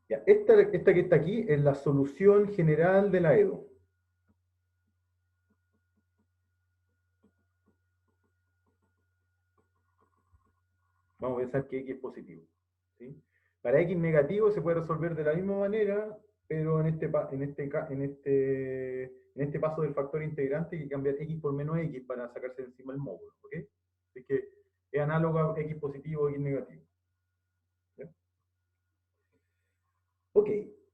Ya, esta que está aquí es la solución general de la EDO. Vamos a pensar que x es positivo. ¿Sí? Para x negativo se puede resolver de la misma manera, pero en este paso del factor integrante hay que cambiar x por menos x para sacarse de encima el módulo. ¿Ok? Así que es análogo a x positivo o x negativo. ¿Ya? Ok,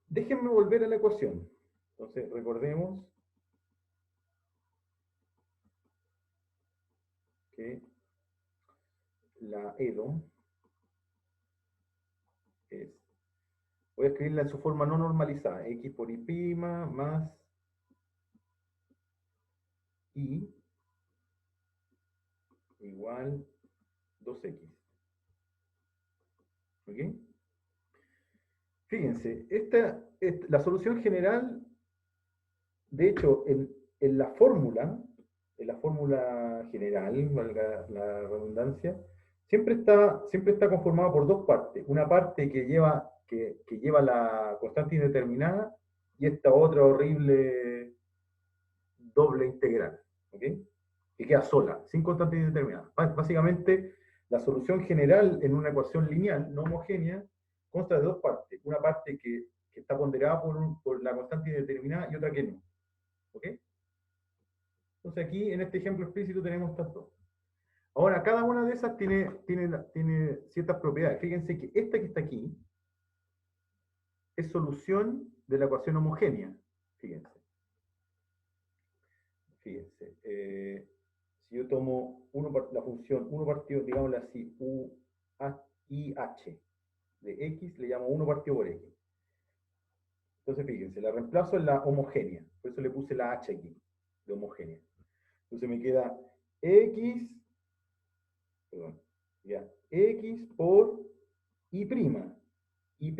déjenme volver a la ecuación. Entonces, recordemos que la EDO es, voy a escribirla en su forma no normalizada, x por y' más y igual 2x. ¿Ok? Fíjense, la solución general, de hecho, en la fórmula general, valga la redundancia, siempre está conformada por dos partes. Una parte que lleva la constante indeterminada y esta otra horrible doble integral, ¿ok? Que queda sola, sin constante indeterminada. Básicamente, la solución general en una ecuación lineal no homogénea consta de dos partes. Una parte que está ponderada por la constante indeterminada y otra que no. ¿Ok? Entonces aquí, en este ejemplo explícito, tenemos estas dos. Ahora, cada una de esas tiene ciertas propiedades. Fíjense que esta que está aquí es solución de la ecuación homogénea. Fíjense. Si yo tomo la función 1 partido, digámoslo así, IH de x, le llamo 1 partido por x. Entonces, fíjense, la reemplazo en la homogénea. Por eso le puse la h aquí, de homogénea. Entonces me queda x, perdón, ya, x por y'. Y'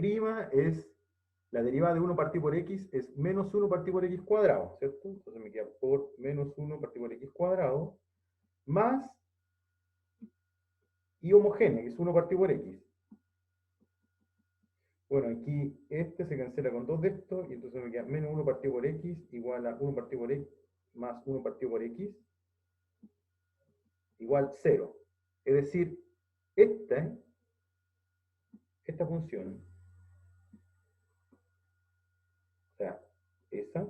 es la derivada de 1 partido por x, es menos 1 partido por x cuadrado, ¿cierto? Entonces me queda por menos 1 partido por x cuadrado, más y homogénea, que es 1 partido por x. Bueno, aquí este se cancela con dos de estos, y entonces me queda menos 1 partido por x igual a 1 partido por x más 1 partido por x igual 0. Es decir, esta función, o sea, esa,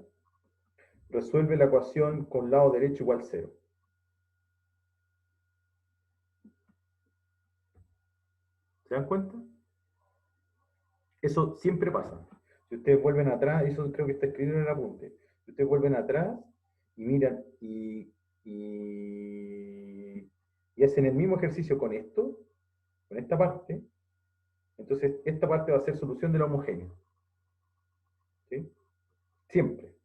resuelve la ecuación con lado derecho igual 0. ¿Se dan cuenta? Eso siempre pasa. Si ustedes vuelven atrás, eso creo que está escrito en el apunte. Si ustedes vuelven atrás y miran y hacen el mismo ejercicio con esto, con esta parte, entonces esta parte va a ser solución de la homogénea. ¿Sí? Siempre.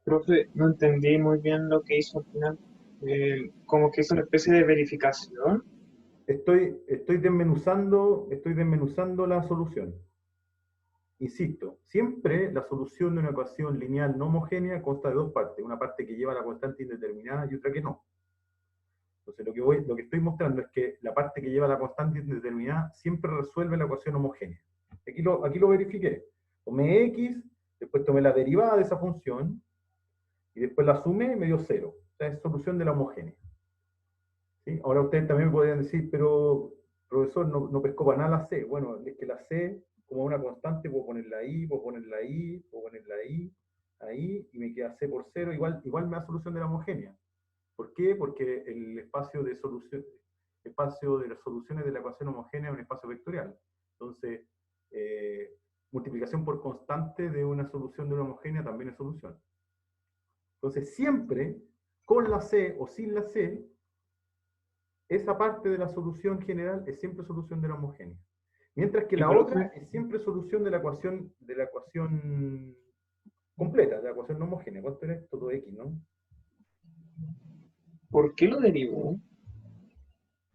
Profe, no entendí muy bien lo que hizo al final. Como que hizo una especie de verificación. Estoy desmenuzando la solución. Insisto, siempre la solución de una ecuación lineal no homogénea consta de dos partes. Una parte que lleva la constante indeterminada y otra que no. Entonces lo que estoy mostrando es que la parte que lleva la constante indeterminada siempre resuelve la ecuación homogénea. Aquí lo verifiqué. Tomé x, después tomé la derivada de esa función, y después la sumé y me dio 0. O sea, es solución de la homogénea. ¿Sí? Ahora ustedes también me podrían decir, pero profesor, no pescó para nada la c. Bueno, es que la c, como una constante, puedo ponerla ahí, puedo ponerla ahí, puedo ponerla ahí, y me queda c por 0, igual me da solución de la homogénea. ¿Por qué? Porque el espacio de las soluciones de la ecuación homogénea es un espacio vectorial. Entonces, multiplicación por constante de una solución de una homogénea también es solución. Entonces, siempre, con la C o sin la C, esa parte de la solución general es siempre solución de la homogénea. Mientras que la otra es siempre solución de la ecuación completa, la ecuación no homogénea. ¿Cuánto era esto? 2x, ¿no? ¿Por qué lo derivó?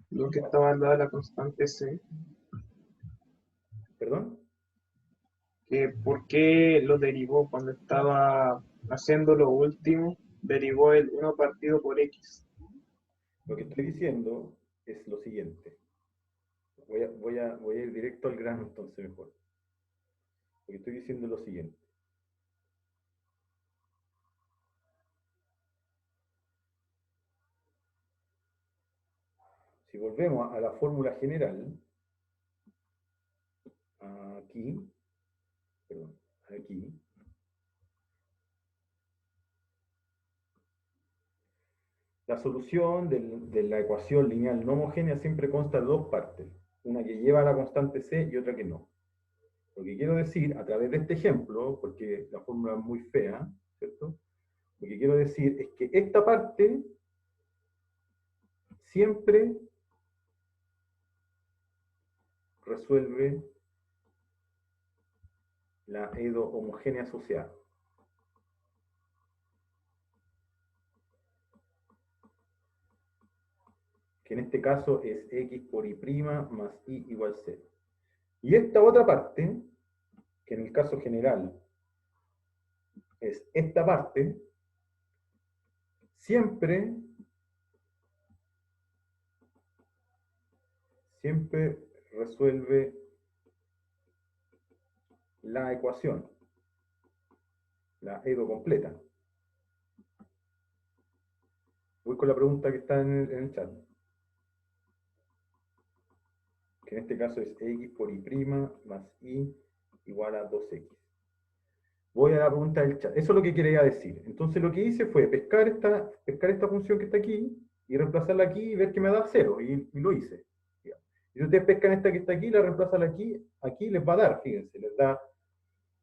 Lo que estaba al lado de la constante C. ¿Perdón? ¿Por qué lo derivó cuando estaba haciendo lo último? Derivó el 1 partido por X. Lo que estoy diciendo es lo siguiente. Voy a ir directo al grano entonces mejor. Lo que estoy diciendo es lo siguiente. Si volvemos a la fórmula general, aquí, perdón, aquí, la solución de la ecuación lineal no homogénea siempre consta de dos partes, una que lleva a la constante C y otra que no. Lo que quiero decir, a través de este ejemplo, porque la fórmula es muy fea, ¿cierto? Lo que quiero decir es que esta parte siempre resuelve la EDO homogénea asociada. Que en este caso es x por y' más y igual 0. Y esta otra parte, que en el caso general es esta parte, siempre resuelve la ecuación, la EDO completa. Voy con la pregunta que está en el chat. Que en este caso es x por y' más y igual a 2x. Voy a la pregunta del chat. Eso es lo que quería decir. Entonces lo que hice fue pescar esta función que está aquí y reemplazarla aquí y ver que me da 0. Y lo hice. Y si ustedes pescan esta que está aquí y la reemplazan aquí les va a dar, fíjense, les da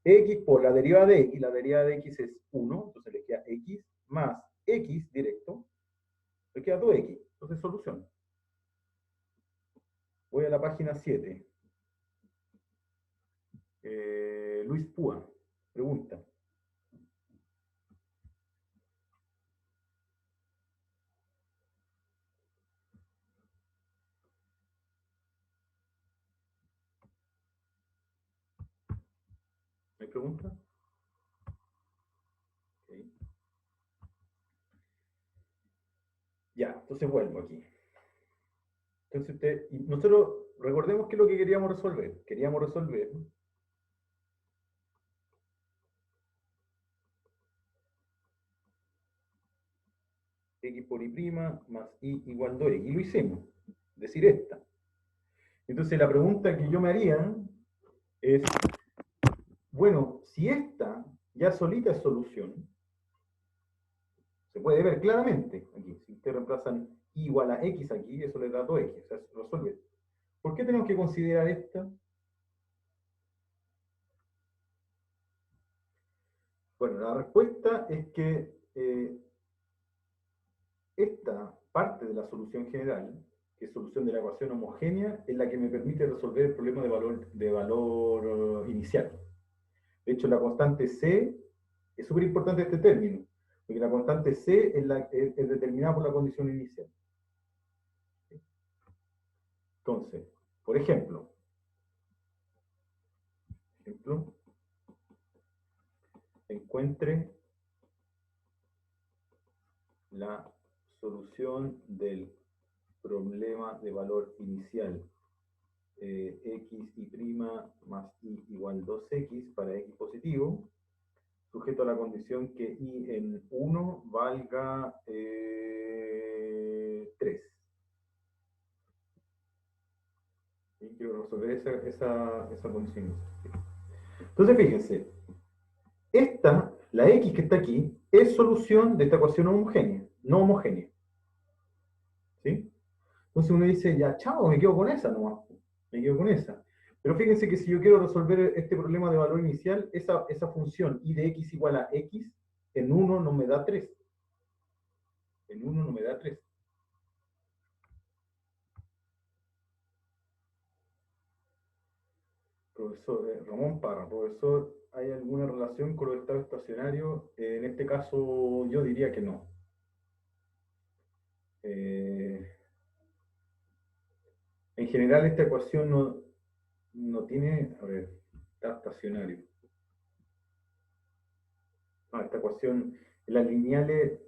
x por la derivada de x. La derivada de x es 1, entonces les queda x más x directo. Les queda 2x. Entonces solución. Voy a la página 7. Luis Púa pregunta. ¿Me pregunta? Okay. Ya, entonces vuelvo aquí. Entonces nosotros recordemos que es lo que queríamos resolver. Queríamos resolver x por y' más y igual 2x. Y lo hicimos. Decir esta. Entonces la pregunta que yo me haría es, bueno, si esta ya solita es solución, se puede ver claramente aquí. Si ustedes reemplazan y igual a x aquí, eso le da 2x. O sea, se resuelve. ¿Por qué tenemos que considerar esta? Bueno, la respuesta es que esta parte de la solución general, que es solución de la ecuación homogénea, es la que me permite resolver el problema de valor inicial. De hecho, la constante C es súper importante este término, porque la constante C es determinada por la condición inicial. Entonces, por ejemplo, encuentre la solución del problema de valor inicial x y' más y igual 2x para x positivo, sujeto a la condición que y en 1 valga 3. ¿Sí? Quiero resolver esa condición. Entonces, fíjense, la x que está aquí, es solución de esta ecuación homogénea, no homogénea. ¿Sí? Entonces uno dice, ya, chao, me quedo con esa nomás. Me quedo con esa. Pero fíjense que si yo quiero resolver este problema de valor inicial, esa función y de x igual a x, en 1 no me da 3. En 1 no me da 3. Profesor Ramón Parra, profesor, hay alguna relación con los estados estacionarios? En este caso yo diría que no. En general esta ecuación no tiene, a ver, estado estacionario. Esta ecuación, las lineales,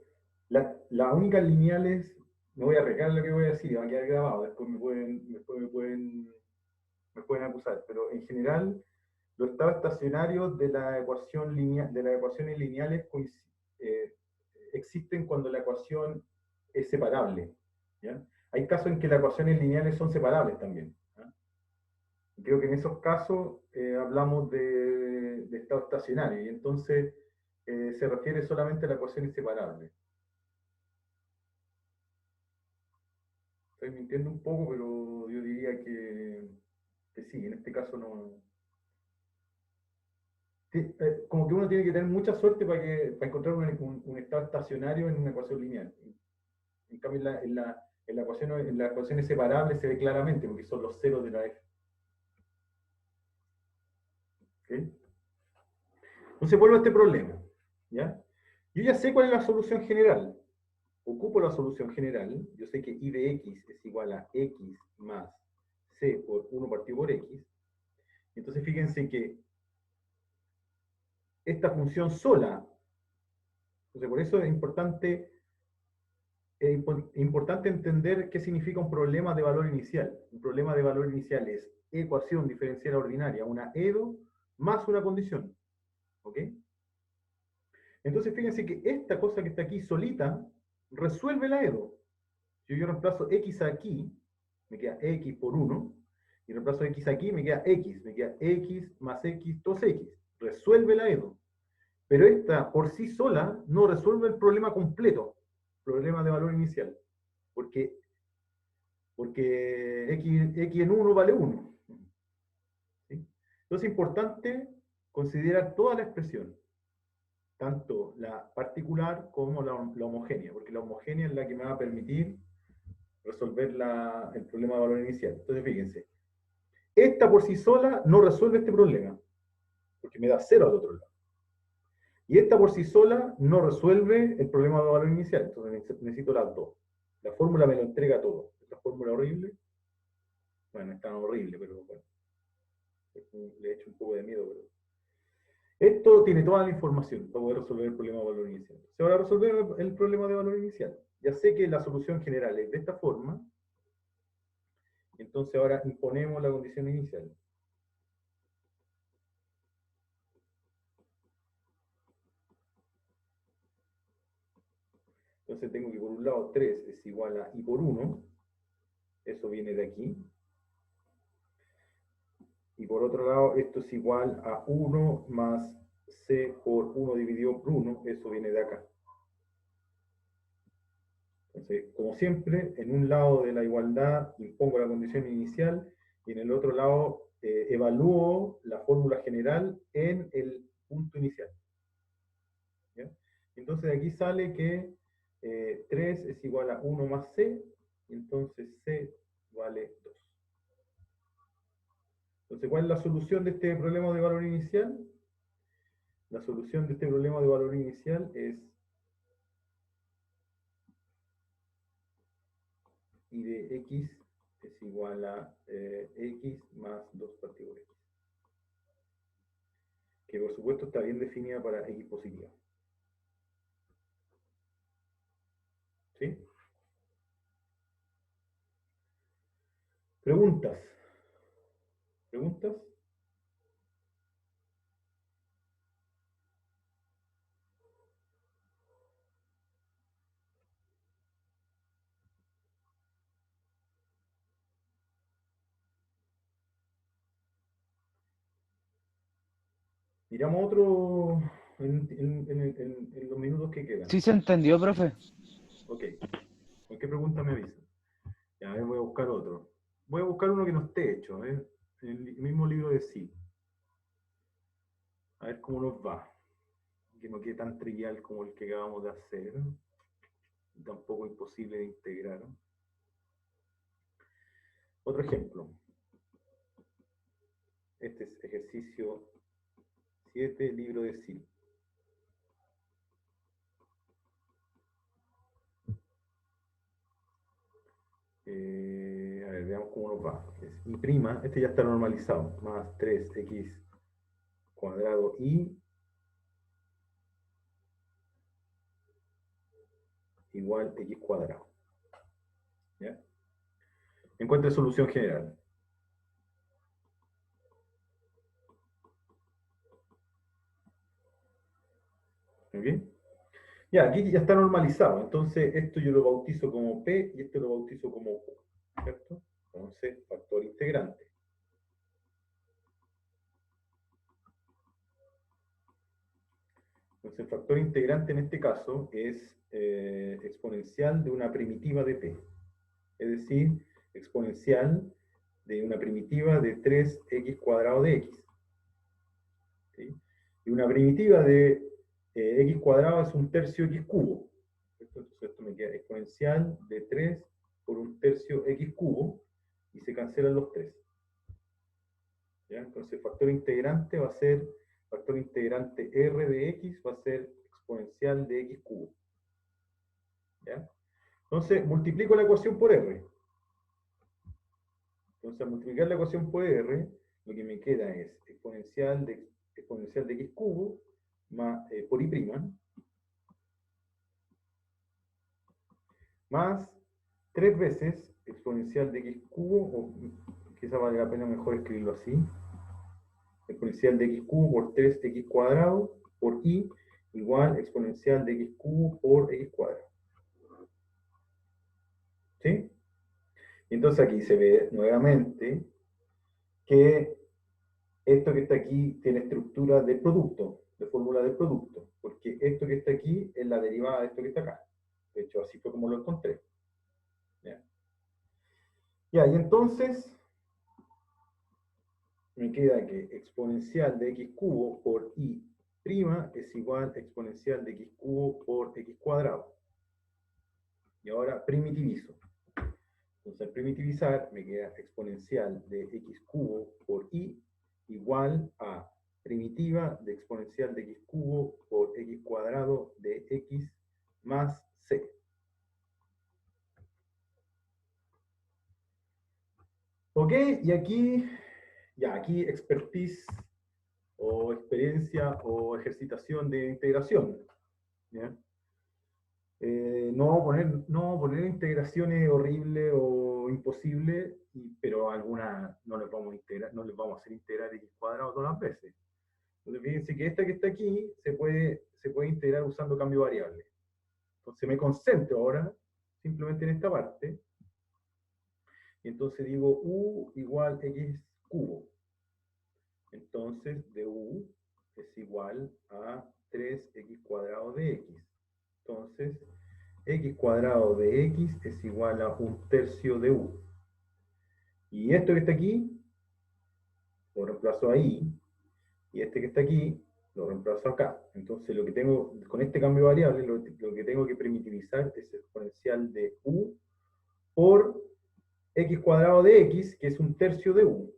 las únicas lineales, me voy a arreglar lo que voy a decir, va a quedar grabado, después me pueden acusar, pero en general los estados estacionarios de la ecuación de las ecuaciones lineales existen cuando la ecuación es separable, ¿ya? Hay casos en que las ecuaciones lineales son separables también, ¿ya? Creo que en esos casos hablamos de estado estacionario, y entonces se refiere solamente a la ecuación inseparable. Estoy mintiendo un poco, pero yo diría que sí, en este caso no. Sí, como que uno tiene que tener mucha suerte para encontrar un estado estacionario en una ecuación lineal. En cambio, en las ecuaciones separables se ve claramente, porque son los ceros de la f. ¿Okay? Entonces vuelvo a este problema, ¿ya? Yo ya sé cuál es la solución general. Ocupo la solución general. Yo sé que y de x es igual a x más c por 1 partido por x. Entonces fíjense que esta función sola, entonces por eso es importante entender qué significa un problema de valor inicial. Un problema de valor inicial es ecuación diferencial ordinaria, una EDO más una condición. ¿Ok? Entonces fíjense que esta cosa que está aquí solita resuelve la EDO. Si yo reemplazo x aquí, me queda x por 1, y reemplazo x aquí, me queda x más x, 2x. Resuelve la EDO. Pero esta por sí sola no resuelve el problema completo, problema de valor inicial, porque x en 1 vale 1. ¿Sí? Entonces es importante considerar toda la expresión, tanto la particular como la homogénea, porque la homogénea es la que me va a permitir resolver el problema de valor inicial. Entonces fíjense, esta por sí sola no resuelve este problema, porque me da 0 al otro lado. Y esta por sí sola no resuelve el problema de valor inicial, entonces necesito las dos. La fórmula me lo entrega todo. Esta fórmula horrible, bueno, es tan horrible, pero bueno, le he hecho un poco de miedo, pero esto tiene toda la información para poder resolver el problema de valor inicial. Se va a resolver el problema de valor inicial. Ya sé que la solución general es de esta forma, entonces ahora imponemos la condición inicial. Entonces tengo que por un lado 3 es igual a i por 1, eso viene de aquí. Y por otro lado, esto es igual a 1 más c por 1 dividido por 1, eso viene de acá. Entonces, como siempre, en un lado de la igualdad impongo la condición inicial y en el otro lado evalúo la fórmula general en el punto inicial. ¿Ya? Entonces de aquí sale que 3 es igual a 1 más c, y entonces c vale 2. Entonces, ¿cuál es la solución de este problema de valor inicial? La solución de este problema de valor inicial es y de x es igual a x más 2 partido por x. Que por supuesto está bien definida para x positiva. ¿Sí? ¿Preguntas? ¿Preguntas? Miramos otro en los minutos que quedan. Sí se entendió, profe. Ok. ¿Con qué pregunta me avisan? Ya, a ver, voy a buscar otro. Voy a buscar uno que no esté hecho, en el mismo libro de sí. A ver cómo nos va. Que no quede tan trivial como el que acabamos de hacer. Tampoco imposible de integrar. Otro ejemplo. Este es ejercicio 17, libro de Sil. A ver, veamos cómo nos va. Es y prima, este ya está normalizado, más 3x cuadrado y igual x cuadrado. ¿Ya? Encuentre solución general. ¿Ok? Ya, aquí ya está normalizado. Entonces, esto yo lo bautizo como P y esto lo bautizo como Q. ¿Cierto? Entonces, factor integrante. Entonces, el factor integrante en este caso es exponencial de una primitiva de P. Es decir, exponencial de una primitiva de 3x cuadrado de x. ¿Sí? Y una primitiva de x cuadrado es un tercio x cubo. Entonces esto me queda exponencial de 3 por un tercio x cubo y se cancelan los 3. ¿Ya? Entonces el factor integrante va a ser, factor integrante r de x va a ser exponencial de x cubo. ¿Ya? Entonces multiplico la ecuación por r. Entonces al multiplicar la ecuación por r, lo que me queda es exponencial de x cubo más, por y' más 3 veces exponencial de x cubo, o quizá vale la pena mejor escribirlo así, exponencial de x cubo por 3x cuadrado por y igual exponencial de x cubo por x cuadrado. ¿Sí? Y entonces aquí se ve nuevamente que esto que está aquí tiene estructura de producto, de fórmula de producto, porque esto que está aquí es la derivada de esto que está acá. De hecho, así fue como lo encontré. ¿Ya? Ya, y entonces me queda que exponencial de x cubo por y' es igual a exponencial de x cubo por x cuadrado. Y ahora primitivizo. Entonces al primitivizar me queda exponencial de x cubo por y igual a primitiva de exponencial de x cubo por x cuadrado de x más c. Ok, y aquí, ya, aquí expertise o experiencia o ejercitación de integración. ¿Ya? No poner integraciones horribles o imposibles, pero algunas no les vamos a integrar, no les vamos a hacer integrar x cuadrado todas las veces. Entonces fíjense que esta que está aquí se puede integrar usando cambio variable. Entonces me concentro ahora simplemente en esta parte. Y entonces digo u igual x cubo. Entonces de u es igual a 3x cuadrado de x. Entonces x cuadrado de x es igual a un tercio de u. Y esto que está aquí, lo reemplazo ahí. Y este que está aquí, lo reemplazo acá. Entonces lo que tengo, con este cambio variable, lo que tengo que primitivizar es exponencial de u por x cuadrado de x, que es un tercio de u.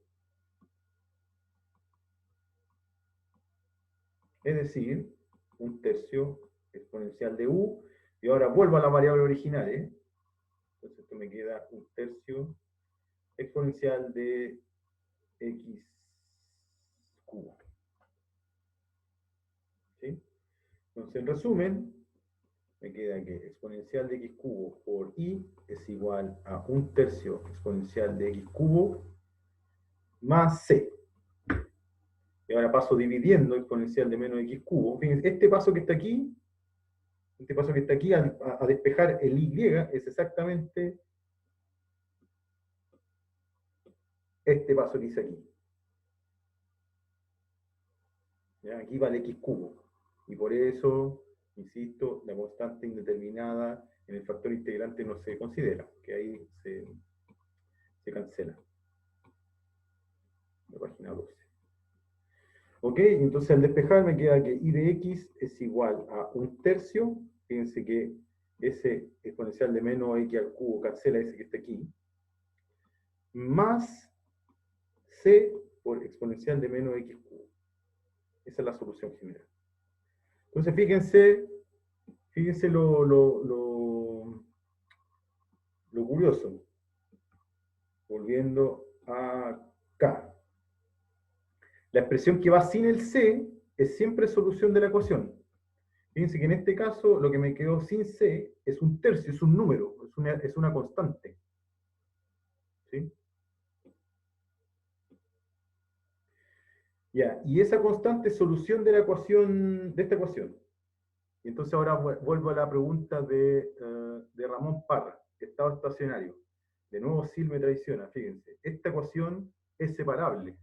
Es decir, un tercio exponencial de u. Y ahora vuelvo a la variable original, ¿eh? Entonces esto me queda un tercio exponencial de x cubo. ¿Sí? Entonces, en resumen, me queda que exponencial de x cubo por y es igual a un tercio exponencial de x cubo más c. Y ahora paso dividiendo exponencial de menos x cubo. Fíjense, este paso que está aquí, a despejar el y, es exactamente este paso que hice aquí. ¿Ya? Aquí vale x cubo. Y por eso, insisto, la constante indeterminada en el factor integrante no se considera, que ahí se cancela. La página 12. Ok, entonces al despejar me queda que y de x es igual a un tercio. Fíjense que ese exponencial de menos x al cubo cancela ese que está aquí. Más c por exponencial de menos x cubo. Esa es la solución general. Entonces, fíjense lo curioso. Volviendo acá. La expresión que va sin el C es siempre solución de la ecuación. Fíjense que en este caso lo que me quedó sin C es un tercio, es un número, es una constante. ¿Sí? Ya, y esa constante es solución de la ecuación, de esta ecuación. Y entonces ahora vuelvo a la pregunta de Ramón Parra, estado estacionario. De nuevo Sil me traiciona, fíjense. Esta ecuación es separable.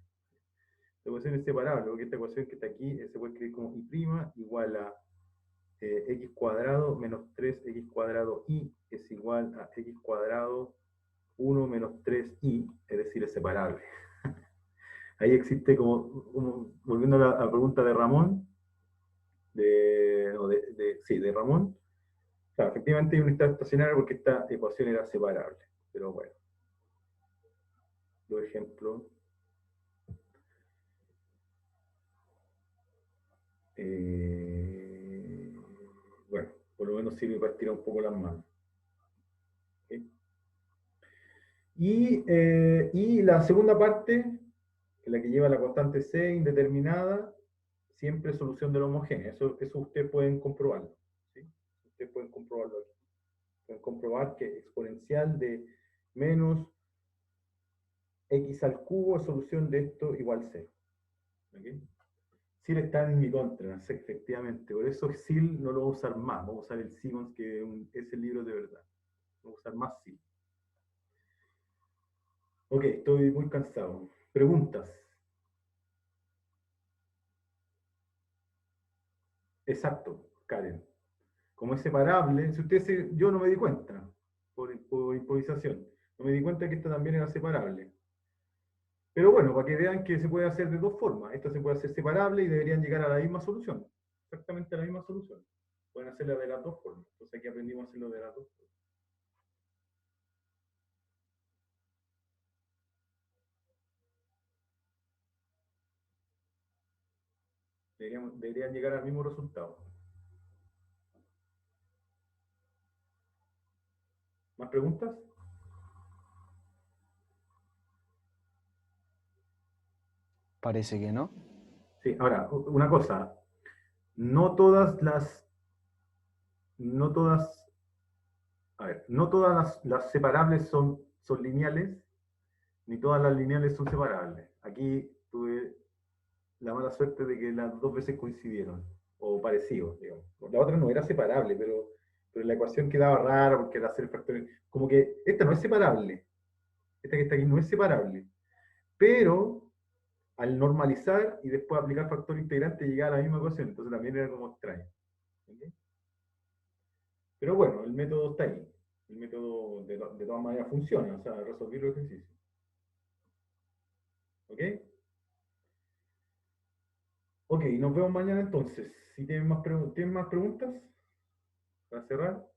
Esta ecuación es separable, porque esta ecuación que está aquí se puede escribir como y' igual a x cuadrado menos 3x cuadrado y es igual a x cuadrado 1 menos 3y, es decir, es separable. Ahí existe como volviendo a la pregunta de Ramón, de Ramón, claro, efectivamente hay un estado estacionario porque esta ecuación era separable, pero bueno. Por ejemplo, bueno, por lo menos sirve para estirar un poco las manos. ¿Okay? Y la segunda parte, que es la que lleva la constante C indeterminada, siempre solución de la homogénea. Eso ustedes pueden comprobarlo. ¿Sí? Ustedes pueden comprobarlo aquí. Pueden comprobar que exponencial de menos x al cubo es solución de esto igual C. ¿Okay? SIL está en mi contra, sí, efectivamente. Por eso SIL no lo voy a usar más. Vamos a usar el Simmons, que es el libro de verdad. Vamos a usar más SIL. Ok, estoy muy cansado. Preguntas. Exacto, Karen. Como es separable, si usted yo no me di cuenta, por improvisación, no me di cuenta que esta también era separable. Pero bueno, para que vean que se puede hacer de dos formas. Esta se puede hacer separable y deberían llegar a la misma solución. Exactamente a la misma solución. Pueden hacerla de las dos formas. Entonces aquí aprendimos a hacerlo de las dos formas. Deberían llegar al mismo resultado. ¿Más preguntas? Parece que no. Sí, ahora, una cosa. No todas las las separables son lineales, ni todas las lineales son separables. Aquí tuve la mala suerte de que las dos veces coincidieron, o parecidos, digamos. La otra no era separable, pero la ecuación quedaba rara porque era hacer factorial. Como que esta no es separable. Esta que está aquí no es separable. Pero al normalizar y después aplicar factor integrante llegaba a la misma ecuación, entonces también era como extraño. ¿Okay? Pero bueno, el método está ahí. El método de todas maneras funciona, o sea, resolver los ejercicios. ¿Ok? Ok, nos vemos mañana entonces. Si tienen ¿tienen más preguntas para cerrar?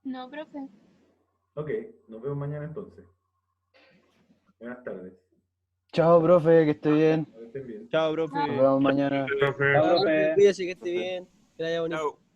No, profe. Ok, nos vemos mañana entonces. Buenas tardes. Chao, profe, que esté bien. Que estén bien. Chao, profe. Nos vemos mañana. Chao, profe. Cuídese, que esté bien. Que le haya bonito. Chao.